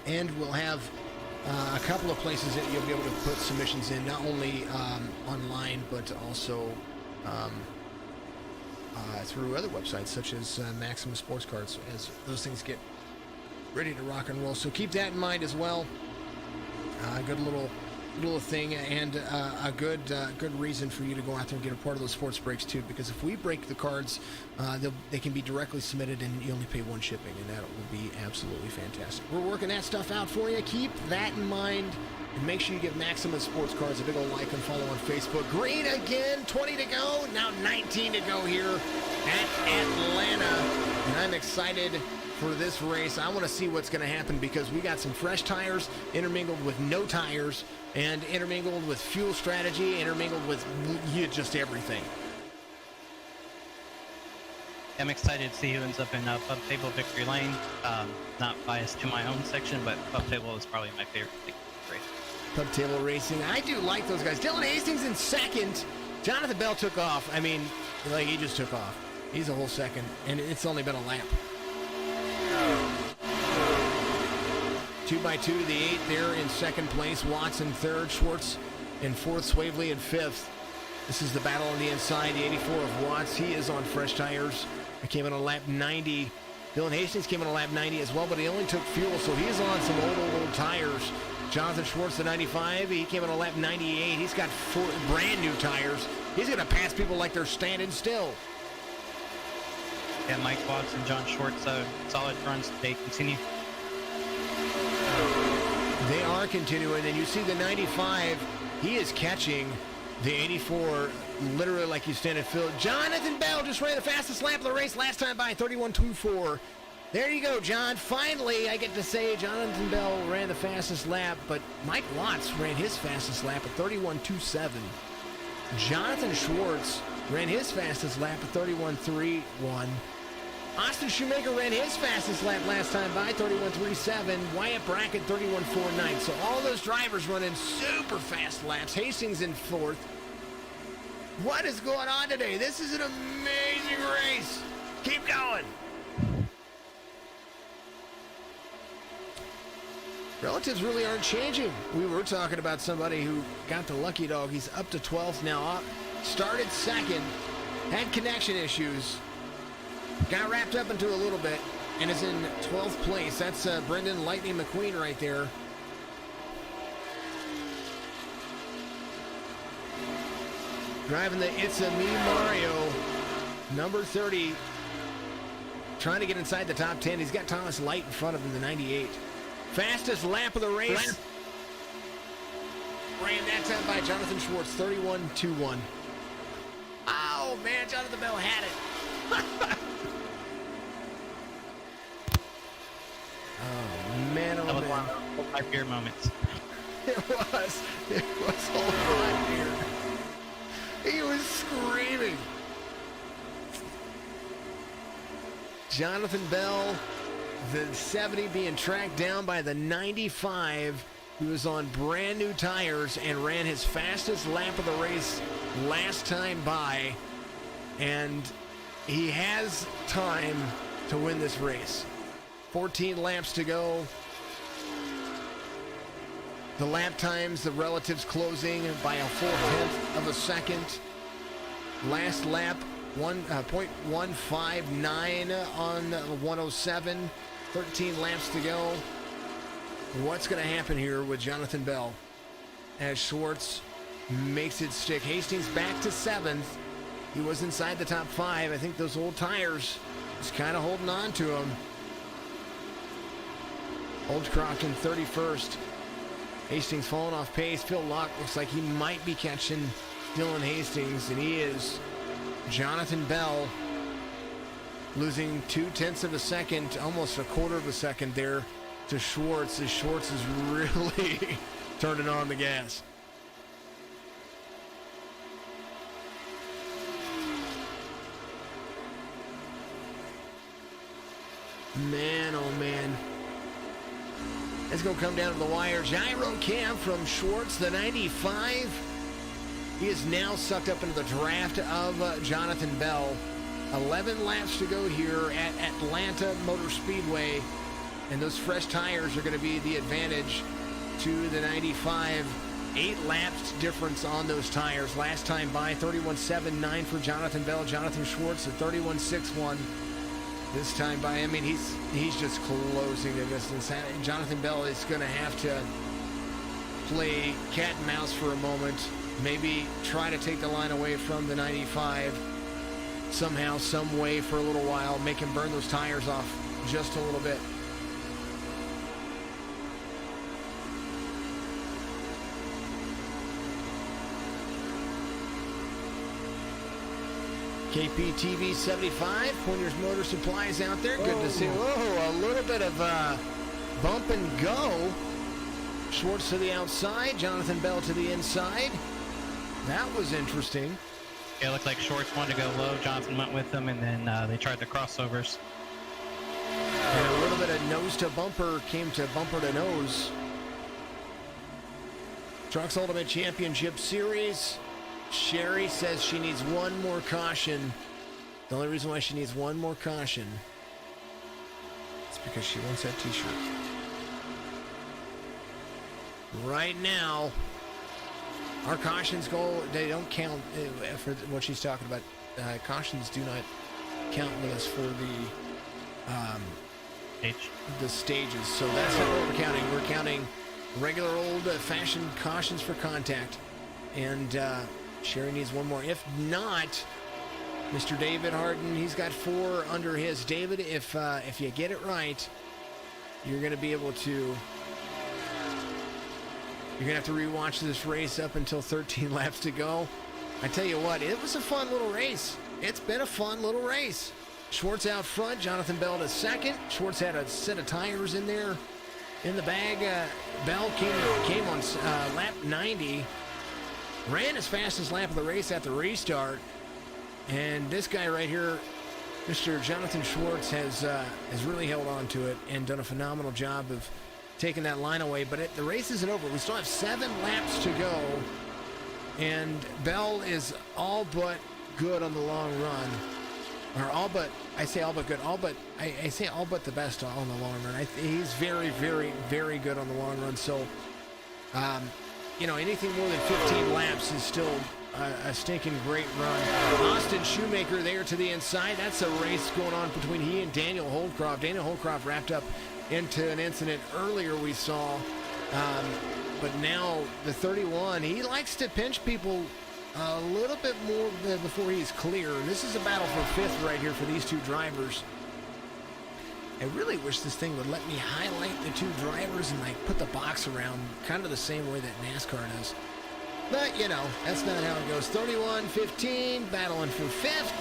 And we'll have a couple of places that you'll be able to put submissions in, not only online, but also through other websites such as Maximum Sports Cards, as those things get ready to rock and roll. So keep that in mind as well. Good little thing, and a good reason for you to go out there and get a part of those sports breaks too, because if we break the cards, they can be directly submitted and you only pay one shipping, and that will be absolutely fantastic. We're working that stuff out for you. Keep that in mind, and make sure you give Maximum Sports Cards a big old like and follow on Facebook. Great again, 20 to go, now 19 to go here at Atlanta, and I'm excited for this race. I want to see what's going to happen, because we got some fresh tires intermingled with no tires, and intermingled with fuel strategy, intermingled with just everything. I'm excited to see who ends up in Pub Table Victory Lane. Not biased to my own section, but Pub Table is probably my favorite race. Pub Table Racing, I do like those guys. Dylan Hastings in second. Jonathan Bell took off. I mean, like, he just took off. He's a whole second, and it's only been a lap. 2x2 to the 8 there in second place. Watson third, Schwartz in fourth, Swavely in fifth. This is the battle on the inside. The 84 of Watts, he is on fresh tires. He came in on lap 90. Dylan Hastings came in on lap 90 as well, but he only took fuel, so he's on some old tires. Jonathan Schwartz, the 95, he came in on lap 98. He's got 4 brand new tires. He's going to pass people like they're standing still. Yeah, Mike Watts and John Schwartz, solid runs today. Continue. They are continuing, and you see the 95, he is catching the 84 literally like he's standing still. Jonathan Bell just ran the fastest lap of the race last time by 31.24. There you go, John. Finally, I get to say Jonathan Bell ran the fastest lap, but Mike Lotz ran his fastest lap at 31.27. Jonathan Schwartz ran his fastest lap at 31.31. Austin Shoemaker ran his fastest lap last time by 31.37. Wyatt Brackett 31.49. So all those drivers running super fast laps. Hastings in fourth. What is going on today? This is an amazing race. Keep going. Relatives really aren't changing. We were talking about somebody who got the lucky dog. He's up to 12th now. Up, started second, had connection issues, got wrapped up into a little bit, and is in 12th place. That's Brendan Lightning McQueen right there. Driving the It's a Me Mario, number 30, trying to get inside the top 10. He's got Thomas Light in front of him, the 98. Fastest lap of the race. Ran that time by Jonathan Schwartz, 31.21. Oh, man, Jonathan Bell had it. Oh, man, oh, That was man. one of my favorite moments. It was all right here. He was screaming. Jonathan Bell, the 70 being tracked down by the 95, who was on brand new tires and ran his fastest lap of the race last time by, and he has time to win this race. 14 laps to go. The lap times, the relatives closing by a 0.4 of a second. Last lap, 1.159 on 107. 13 laps to go. What's going to happen here with Jonathan Bell as Schwartz makes it stick? Hastings back to 7th. He was inside the top 5. I think those old tires is kind of holding on to him. Old Crofton 31st. Hastings falling off pace. Phil Locke looks like he might be catching Dylan Hastings, and he is. Jonathan Bell losing 0.2 of a second, almost a quarter of a second there to Schwartz, as Schwartz is really turning on the gas. Man, oh man. It's going to come down to the wire. Gyro cam from Schwartz, the 95. He is now sucked up into the draft of Jonathan Bell. 11 laps to go here at Atlanta Motor Speedway. And those fresh tires are going to be the advantage to the 95. 8 laps difference on those tires. Last time by 31.79 for Jonathan Bell. Jonathan Schwartz at 31.61. This time by, I mean, he's just closing the distance. Jonathan Bell is going to have to play cat and mouse for a moment. Maybe try to take the line away from the 95 somehow, some way for a little while. Make him burn those tires off just a little bit. KPTV 75, Pointers Motor Supplies out there. Good to see. Whoa, a little bit of bump and go. Schwartz to the outside, Jonathan Bell to the inside. That was interesting. Yeah, it looked like Schwartz wanted to go low. Johnson went with them, and then they tried the crossovers. And a little bit of nose to bumper came to bumper to nose. TRUCS Ultimate Championship Series. Sherry says she needs one more caution. The only reason why she needs one more caution is because she wants that t-shirt. Right now, our cautions go, they don't count for what she's talking about. Cautions do not count with us for the stages. So that's not what we're counting. We're counting regular old-fashioned cautions for contact. And Sherry needs one more. If not, Mr. David Harden, he's got 4 under his. David, if you get it right, you're going to be able to. You're going to have to rewatch this race up until 13 laps to go. I tell you what, it was a fun little race. It's been a fun little race. Schwartz out front, Jonathan Bell to second. Schwartz had a set of tires in there in the bag. Bell came on lap 90, ran his fastest lap of the race at the restart. And this guy right here, Mr. Jonathan Schwartz, has really held on to it and done a phenomenal job of taking that line away. But the race isn't over. We still have 7 laps to go. And Bell is all but good on the long run. Or all but, I say all but good, I say all but the best on the long run. He's very, very, very good on the long run. So, you know, anything more than 15 laps is still a stinking great run. Austin Shoemaker there to the inside. That's a race going on between he and Daniel Holdcroft. Daniel Holdcroft wrapped up into an incident earlier we saw. But now the 31, he likes to pinch people a little bit more before he's clear. This is a battle for 5th right here for these 2 drivers. I really wish this thing would let me highlight the 2 drivers and like put the box around kind of the same way that NASCAR does. But, you know, that's not how it goes. 31, 15, battling for 5th.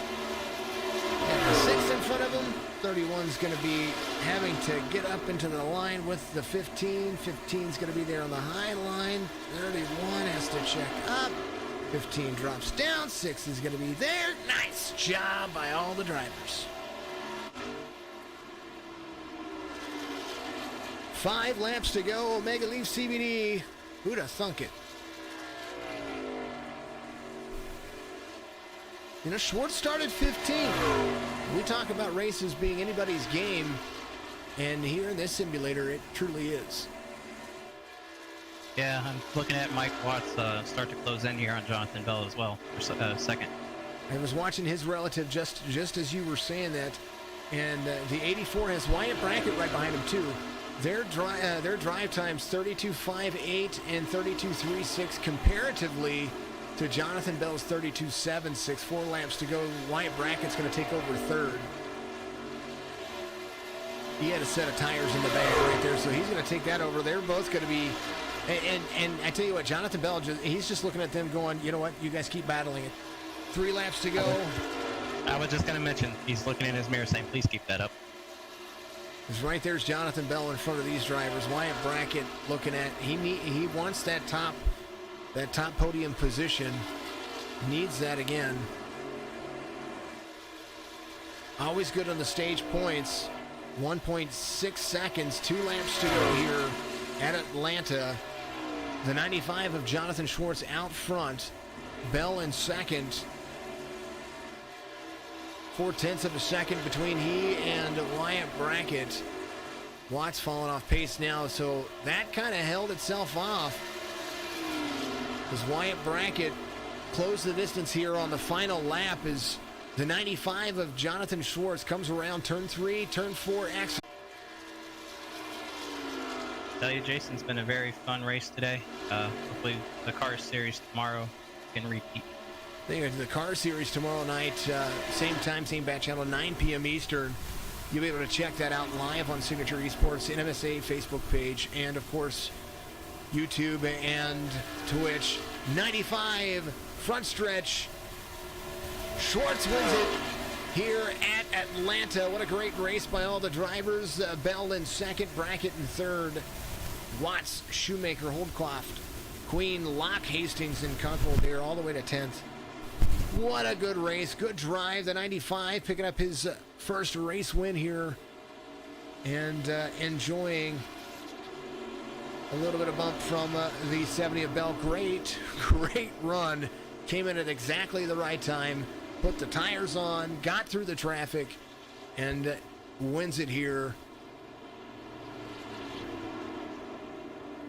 Got the 6th in front of him. 31's going to be having to get up into the line with the 15. 15's going to be there on the high line. 31 has to check up. 15 drops down. 6 is going to be there. Nice job by all the drivers. 5 laps to go. Omega Leaf CBD. Who'd have thunk it? You know, Schwartz started 15. We talk about races being anybody's game, and here in this simulator, it truly is. Yeah, I'm looking at Mike Watts start to close in here on Jonathan Bell as well for second. I was watching his relative just as you were saying that, and the 84 has Wyatt Brackett right behind him too. Their drive times 32.58 and 32.36 comparatively to Jonathan Bell's 32.76. 4 laps to go. Wyatt Brackett's going to take over 3rd. He had a set of tires in the bag right there, so he's going to take that over. They're both going to be, and I tell you what, Jonathan Bell, he's just looking at them going, you know what, you guys keep battling it. 3 laps to go. I was just going to mention, he's looking in his mirror saying, please keep that up. Because right there's Jonathan Bell in front of these drivers. Wyatt Brackett looking at, he wants that top podium position. Needs that again. Always good on the stage points. 1.6 seconds, 2 laps to go here at Atlanta. The 95 of Jonathan Schwartz out front. Bell in second. 0.4 of a second between he and Wyatt Brackett. Watts falling off pace now, so that kind of held itself off as Wyatt Brackett closed the distance here on the final lap as the 95 of Jonathan Schwartz comes around turn 3, turn 4, exit. Tell you, Jason, it's been a very fun race today. Hopefully the car series tomorrow can repeat. They go to the car series tomorrow night, same time, same bat channel, 9 p.m. Eastern. You'll be able to check that out live on Signature Esports, NMSA Facebook page, and of course, YouTube and Twitch. 95 front stretch. Schwartz wins it here at Atlanta. What a great race by all the drivers. Bell in second, Brackett in third. Watts, Shoemaker, Holdcroft, Queen, Locke, Hastings, and Kunkel there all the way to 10th. What a good race. Good drive. The 95 picking up his first race win here and enjoying a little bit of bump from the 70 of Bell. Great run. Came in at exactly the right time. Put the tires on, got through the traffic, and wins it here.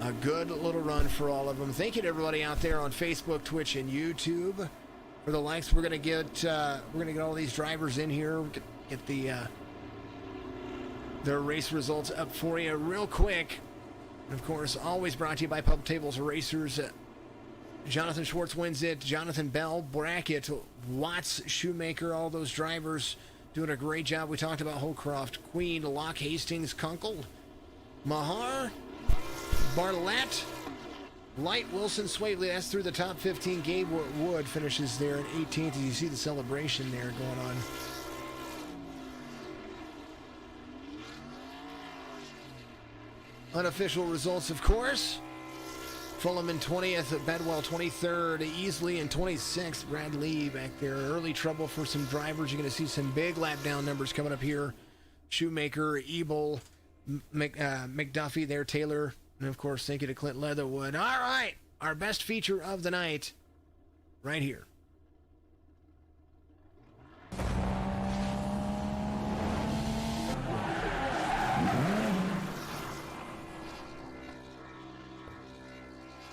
A good little run for all of them. Thank you to everybody out there on Facebook, Twitch, and YouTube for the likes. We're gonna get all these drivers in here. Get their race results up for you real quick. And of course, always brought to you by Pub Tables Racers. Jonathan Schwartz wins it. Jonathan Bell, Brackett, Watts, Shoemaker, all those drivers doing a great job. We talked about Holdcroft, Queen, Locke, Hastings, Kunkel, Mahar, Bartlett, Light, Wilson, Swavely. That's through the top 15. Gabe Wood finishes there at 18th. As you see the celebration there going on. unofficial results, of course. Fulham in 20th, Bedwell 23rd, Easley in 26th, Brad Lee back there. Early trouble for some drivers. You're going to see some big lap down numbers coming up here. Shoemaker, Ebel, McDuffie there, Taylor, and of course, thank you to Clint Leatherwood. All right, our best feature of the night right here.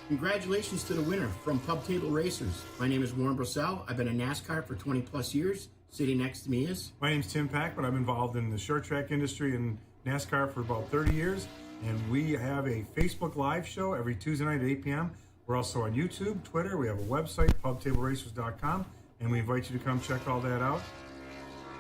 Congratulations to the winner from Pub Table Racers. My name is Warren Brissell. I've been in NASCAR for 20 plus years. Sitting next to me is... My name's Tim Pack, but I'm involved in the short track industry and NASCAR for about 30 years. And we have a Facebook Live show every Tuesday night at 8 p.m. We're also on YouTube, Twitter. We have a website, pubtableracers.com, and we invite you to come check all that out.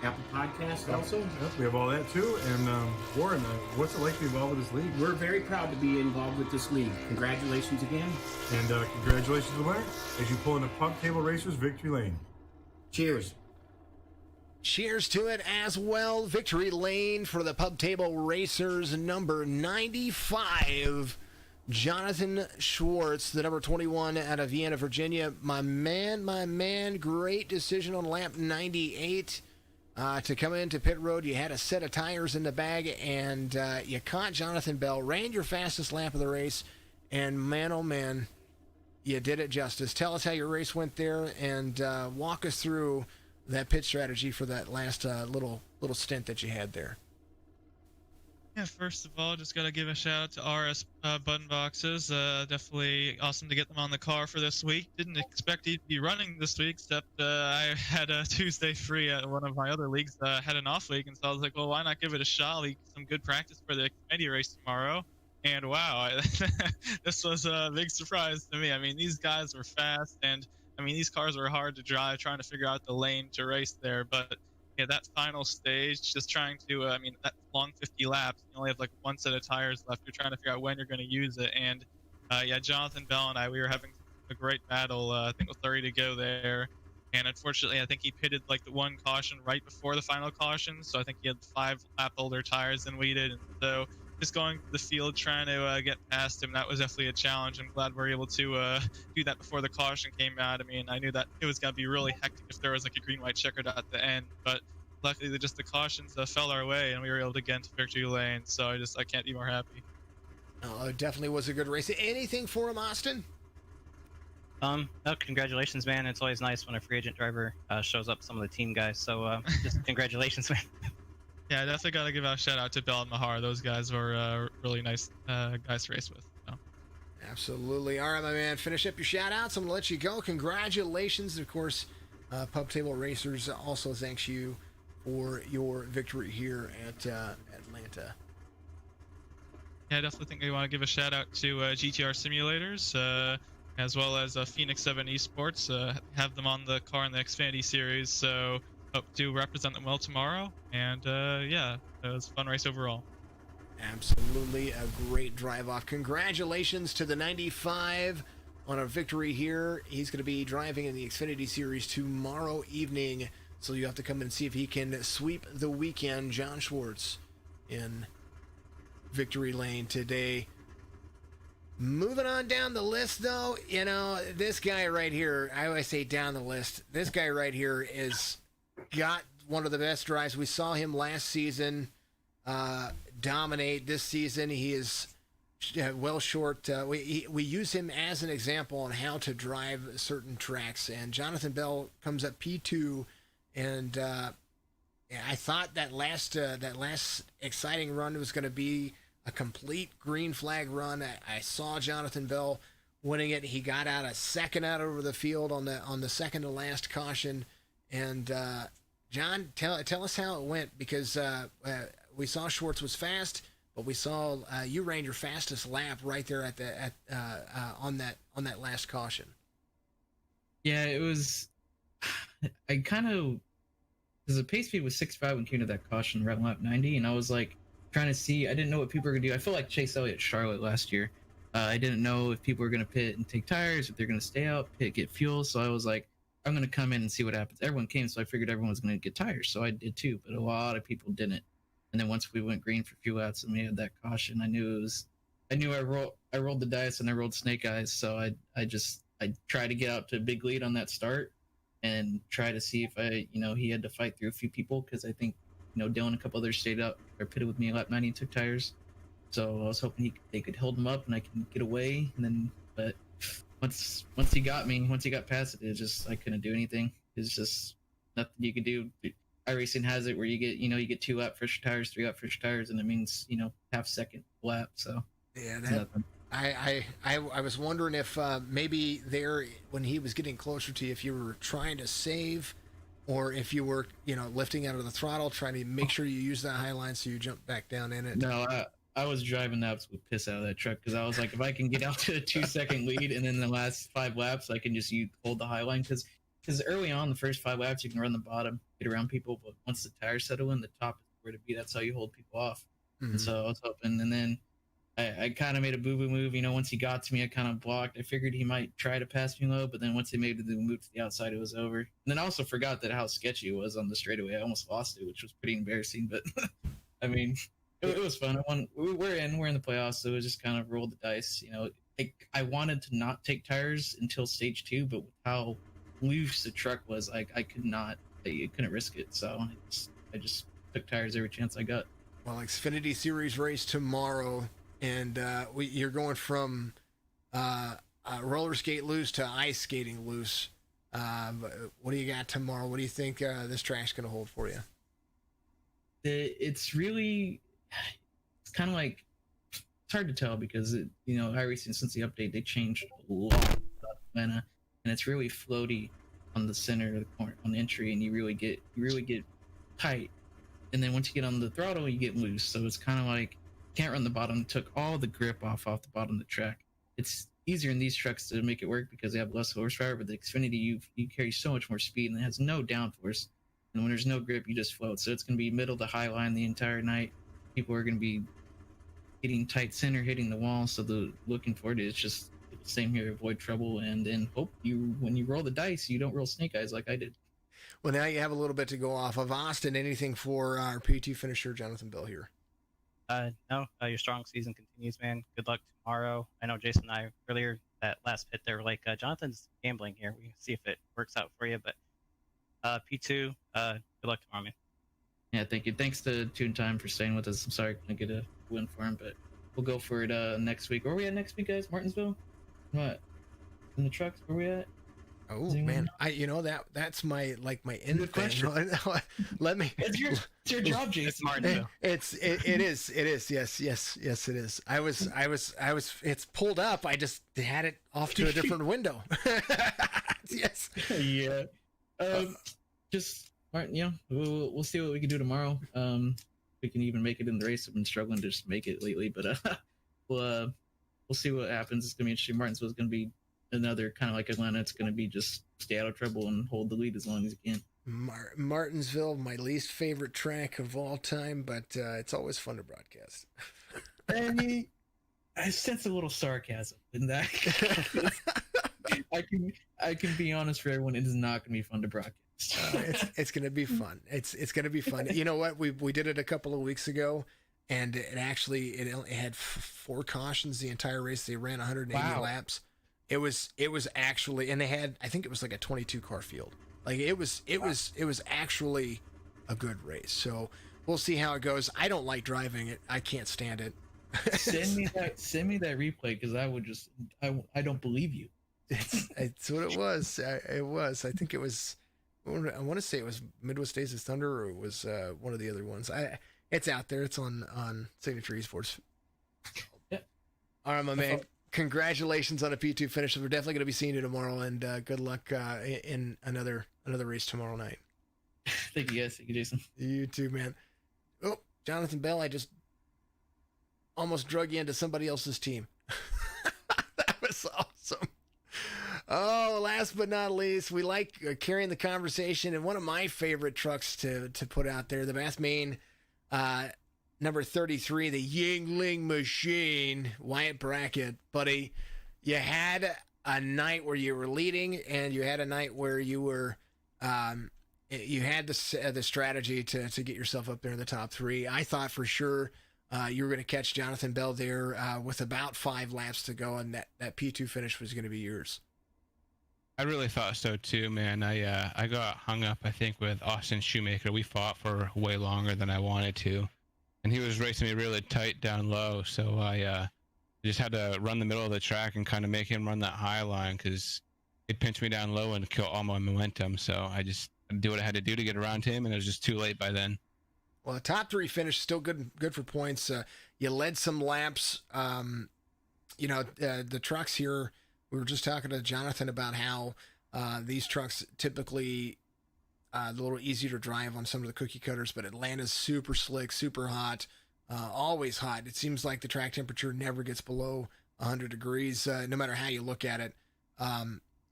Apple Podcast also. Yep, we have all that too. And Warren, what's it like to be involved with this league? We're very proud to be involved with this league. Congratulations again. And congratulations to the winner as you pull into Pub Table Racers Victory Lane. Cheers. Cheers to it as well. Victory Lane for the Pub Table Racers, number 95, Jonathan Schwartz, the number 21 out of Vienna, Virginia. My man, great decision on lap 98 to come into pit road. You had a set of tires in the bag, and you caught Jonathan Bell, ran your fastest lap of the race, and man, oh man, you did it justice. Tell us how your race went there, and walk us through that pit strategy for that last little stint that you had there. Yeah, first of all, just got to give a shout out to RS Button Boxes. Definitely awesome to get them on the car for this week. Didn't expect he'd be running this week, except I had a Tuesday free at one of my other leagues. Had an off week, and so I was like, well, why not give it a shot? Some good practice for the Xfinity race tomorrow. And wow, this was a big surprise to me. I mean, these guys were fast, and I mean, these cars were hard to drive, trying to figure out the lane to race there. But yeah, that final stage, just trying to, that long 50 laps, you only have like one set of tires left. You're trying to figure out when you're going to use it. And yeah, Jonathan Bell and I, we were having a great battle. I think with 30 to go there. And unfortunately, I think he pitted like the one caution right before the final caution. So I think he had 5 lap older tires than we did. And so just going to the field trying to get past him, that was definitely a challenge. I'm glad we were able to do that before the caution came out. I mean, I knew that it was going to be really hectic if there was like a green-white checker dot at the end, but luckily the cautions fell our way and we were able to get into victory lane. So I can't be more happy. Oh, it definitely was a good race. Anything for him, Austin? No, congratulations, man. It's always nice when a free agent driver shows up some of the team guys. So just congratulations, man. Yeah, I definitely got to give a shout out to Bell and Mahar. Those guys were really nice guys to race with. So. Absolutely. All right, my man, finish up your shout outs. I'm going to let you go. Congratulations. Of course, Pub Table Racers also thanks you for your victory here at Atlanta. Yeah, I definitely think we want to give a shout out to GTR Simulators, as well as Phoenix 7 Esports. Have them on the car in the Xfinity Series, so hope to represent them well tomorrow. And yeah, it was a fun race overall. Absolutely a great drive off. Congratulations to the 95 on a victory here. He's going to be driving in the Xfinity Series tomorrow evening, so you have to come and see if he can sweep the weekend. John Schwartz in victory lane today. Moving on down the list, though, this guy right here, I always say down the list, this guy right here is got one of the best drives. We saw him last season dominate. This season he is well short. We use him as an example on how to drive certain tracks, and Jonathan Bell comes up P2, and I thought that last exciting run was going to be a complete green flag run. I saw Jonathan Bell winning it. He got out a second out over the field on the second to last caution. And John, tell us how it went, because we saw Schwartz was fast, but we saw you ran your fastest lap right there on that last caution. Yeah, it was. I kind of, because the pace speed was 6.5 when came to that caution around lap 90, and I was like trying to see. I didn't know what people were gonna do. I feel like Chase Elliott at Charlotte last year. I didn't know if people were gonna pit and take tires, if they're gonna stay out, pit, get fuel. So I was like, I'm going to come in and see what happens. Everyone came, so I figured everyone was going to get tires. So I did too, but a lot of people didn't. And then once we went green for a few laps and we had that caution, I knew I knew I rolled the dice and I rolled snake eyes, so I tried to get out to a big lead on that start and try to see if he had to fight through a few people, because I think Dylan and a couple others stayed up or pitted with me lap 90 and took tires. So I was hoping they could hold him up and I can get away. And then, but once he got me, once he got past it, I couldn't do anything. It's just nothing you could do. iRacing has it where you get 2 lap fresher tires, 3 lap fresher tires, and it means half second lap. So Yeah, I was wondering if maybe there, when he was getting closer to you, if you were trying to save, or if you were lifting out of the throttle, trying to make sure you use that high line so you jump back down in it. No, I was driving the absolute piss out of that truck, because I was like, if I can get out to a 2-second lead and then the last 5 laps I can just hold the high line, because early on the first 5 laps you can run the bottom, get around people, but once the tires settle in, the top is where to be. That's how you hold people off. Mm-hmm. And so I was hoping, and then I kind of made a boo-boo move. Once he got to me, I kind of blocked. I figured he might try to pass me low, but then once he made the move to the outside, it was over. And then I also forgot that how sketchy it was on the straightaway. I almost lost it, which was pretty embarrassing, but I mean, it was fun. We're in the playoffs, so it was just kind of roll the dice. I wanted to not take tires until stage 2, but with how loose the truck was, I couldn't risk it. So I just took tires every chance I got. Well, Xfinity Series race tomorrow, and you're going from roller skate loose to ice skating loose. What do you got tomorrow? What do you think this track's going to hold for you? It's kind of like, it's hard to tell, because iRacing, since the update, they changed a lot about Atlanta, and it's really floaty on the center of the corner on the entry, and you really get tight, and then once you get on the throttle you get loose. So it's kind of like, can't run the bottom. Took all the grip off the bottom of the track. It's easier in these trucks to make it work because they have less horsepower, but the Xfinity, you carry so much more speed, and it has no downforce, and when there's no grip you just float. So it's going to be middle to high line the entire night. People are going to be hitting tight center, hitting the wall, so looking forward to it. It's just the same here. Avoid trouble, and then hope when you roll the dice you don't roll snake eyes like I did. Well, now you have a little bit to go off of. Austin, anything for our P2 finisher Jonathan Bell here? No, your strong season continues, man. Good luck tomorrow. I know Jason and I earlier, that last pit there, were like, Jonathan's gambling here. We can see if it works out for you, but P2, good luck tomorrow, man. Yeah, thank you. Thanks to Tune Time for staying with us. I'm sorry I couldn't get a win for him, but we'll go for it next week. Where are we at next week, guys? Martinsville? What? In the trucks? Where are we at? Oh man, that's my end question. Let me. It's your job, Jason. It's Martinsville. It is. Yes, it is. I was. It's pulled up. I just had it off to a different window. Yes. Yeah. Just Martin. We'll see what we can do tomorrow. We can even make it in the race. I've been struggling to just make it lately, but we'll see what happens. It's gonna be interesting. Martinsville is gonna be another kind of like Atlanta. It's going to be just stay out of trouble and hold the lead as long as you can. Martinsville, my least favorite track of all time, but it's always fun to broadcast. I sense a little sarcasm in that. I can be honest for everyone. It is not going to be fun to broadcast. It's going to be fun. It's going to be fun. You know what? We did it a couple of weeks ago, and it had 4 cautions the entire race. They ran 180 laps. It was actually, and they had, I think it was like a 22 car field. Like it was actually a good race. So we'll see how it goes. I don't like driving it. I can't stand it. Send me that replay, because I don't believe you. It's what it was. It was. I think it was. I want to say it was Midwest Days of Thunder, or it was one of the other ones. It's out there. It's on Signature Esports. Yeah. All right, my man. Congratulations on a P2 finish. We're definitely going to be seeing you tomorrow, and good luck in another race tomorrow night. Thank you, guys. Thank you, Jason. You too, man. Oh, Jonathan Bell, I just almost drug you into somebody else's team. That was awesome. Oh, last but not least, we like carrying the conversation, and one of my favorite trucks to put out there, the Bass Main number 33, the Yingling Machine, Wyatt Brackett. Buddy, you had a night where you were leading, and you had a night where you were, you had the strategy to get yourself up there in the top 3. I thought for sure you were going to catch Jonathan Bell there with about 5 laps to go, and that P2 finish was going to be yours. I really thought so too, man. I got hung up, I think, with Austin Shoemaker. We fought for way longer than I wanted to, and he was racing me really tight down low. So I just had to run the middle of the track and kind of make him run that high line because he'd pinch me down low and kill all my momentum. So I just had to do what I had to do to get around him, and it was just too late by then. Well, the top 3 finish still good for points. You led some laps. The trucks here. We were just talking to Jonathan about how these trucks typically a little easier to drive on some of the cookie cutters, but Atlanta's super slick, super hot, always hot. It seems like the track temperature never gets below 100 degrees, no matter how you look at it.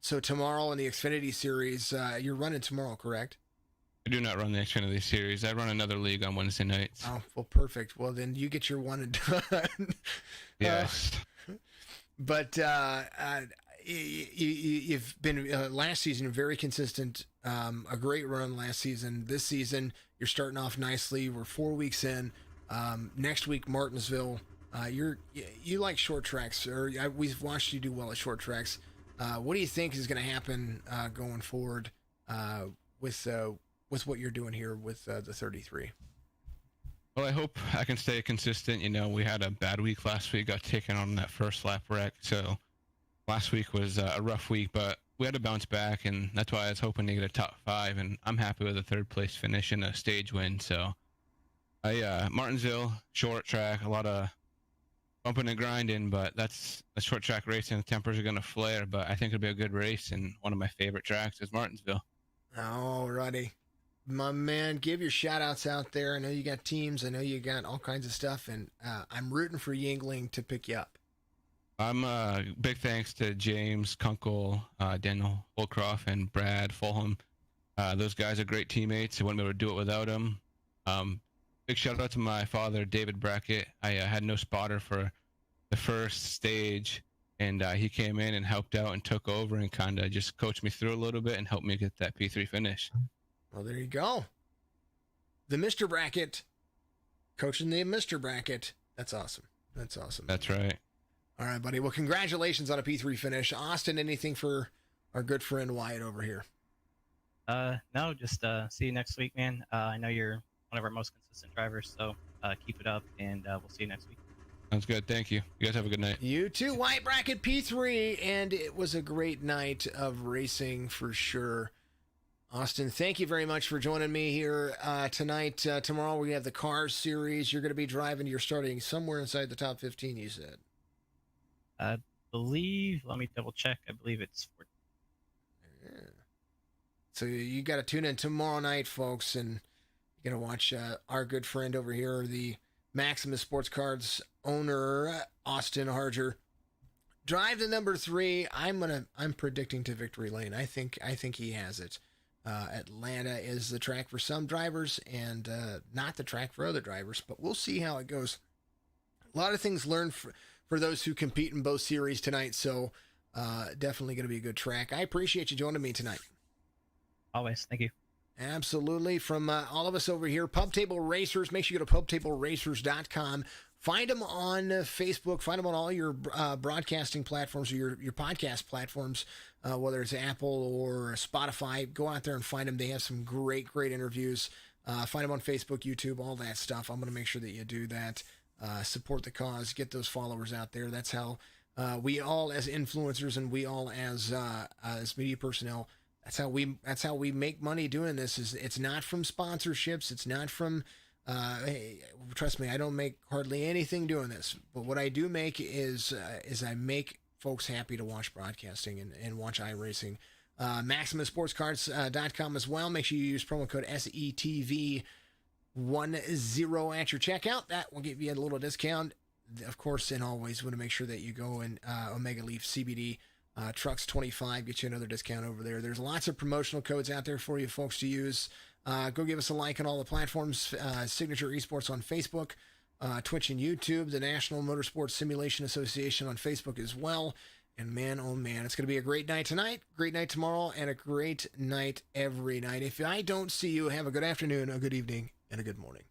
So tomorrow in the Xfinity Series, you're running tomorrow, correct? I do not run the Xfinity Series. I run another league on Wednesday nights. Oh, well, perfect. Well, then you get your one and done. Yes. But you've been last season very consistent. A great run last season. This season you're starting off nicely. We're 4 weeks in. Next week Martinsville. You like short tracks, or we've watched you do well at short tracks. What do you think is going to happen going forward with what you're doing here with the 33? Well, I hope I can stay consistent. You know, we had a bad week last week, got taken on that first lap wreck. So last week was a rough week, but we had to bounce back, and that's why I was hoping to get a top 5, and I'm happy with a 3rd place finish and a stage win. So Martinsville, short track, a lot of bumping and grinding, but that's a short track racing. The tempers are going to flare, but I think it'll be a good race, and one of my favorite tracks is Martinsville. Alrighty. My man, give your shout outs out there. I know you got teams. I know you got all kinds of stuff, and I'm rooting for Yingling to pick you up. I'm big thanks to James Kunkel, Daniel Holcroft, and Brad Fulham. Those guys are great teammates. I wouldn't be able to do it without them. Big shout out to my father, David Brackett. I had no spotter for the first stage, and he came in and helped out and took over and kind of just coached me through a little bit and helped me get that P3 finish. Well, there you go. The Mr. Brackett coaching the Mr. Brackett. That's awesome. That's awesome. That's right. All right, buddy. Well, congratulations on a P3 finish. Austin, anything for our good friend Wyatt over here? No, just see you next week, man. I know you're one of our most consistent drivers, so keep it up, and we'll see you next week. Sounds good. Thank you. You guys have a good night. You too. Wyatt Brackett, P3, and it was a great night of racing for sure. Austin, thank you very much for joining me here tonight. Tomorrow we have the Cars Series. You're going to be driving. You're starting somewhere inside the top 15, you said. I believe, let me double check. I believe it's 14. Yeah. So you got to tune in tomorrow night, folks, and you're going to watch our good friend over here, the Maximus Sports Cards owner, Austin Harger, drive the number 3. I'm predicting to victory lane. I think he has it. Atlanta is the track for some drivers and not the track for other drivers, but we'll see how it goes. A lot of things learned for those who compete in both series tonight, so definitely going to be a good track. I appreciate you joining me tonight. Always. Thank you. Absolutely. From all of us over here, Pub Table Racers, make sure you go to pubtableracers.com. Find them on Facebook. Find them on all your broadcasting platforms or your podcast platforms, whether it's Apple or Spotify. Go out there and find them. They have some great interviews. Find them on Facebook, YouTube, all that stuff. I'm going to make sure that you do that. Support the cause. Get those followers out there. That's how we all as influencers and we all as media personnel, that's how we make money doing this. It's not from sponsorships. It's not from hey, trust me, I don't make hardly anything doing this, but what I do make is I make folks happy to watch broadcasting and watch iRacing. MaximusSportsCards.com as well. Make sure you use promo code SETV10 at your checkout. That will give you a little discount. Of course, and always want to make sure that you go and Omega Leaf CBD Trucks 25, get you another discount over there. There's lots of promotional codes out there for you folks to use. Go give us a like on all the platforms. Signature Esports on Facebook, Twitch and YouTube, the National Motorsports Simulation Association on Facebook as well. And man, oh man, it's going to be a great night tonight, great night tomorrow, and a great night every night. If I don't see you, have a good afternoon, a good evening, and a good morning.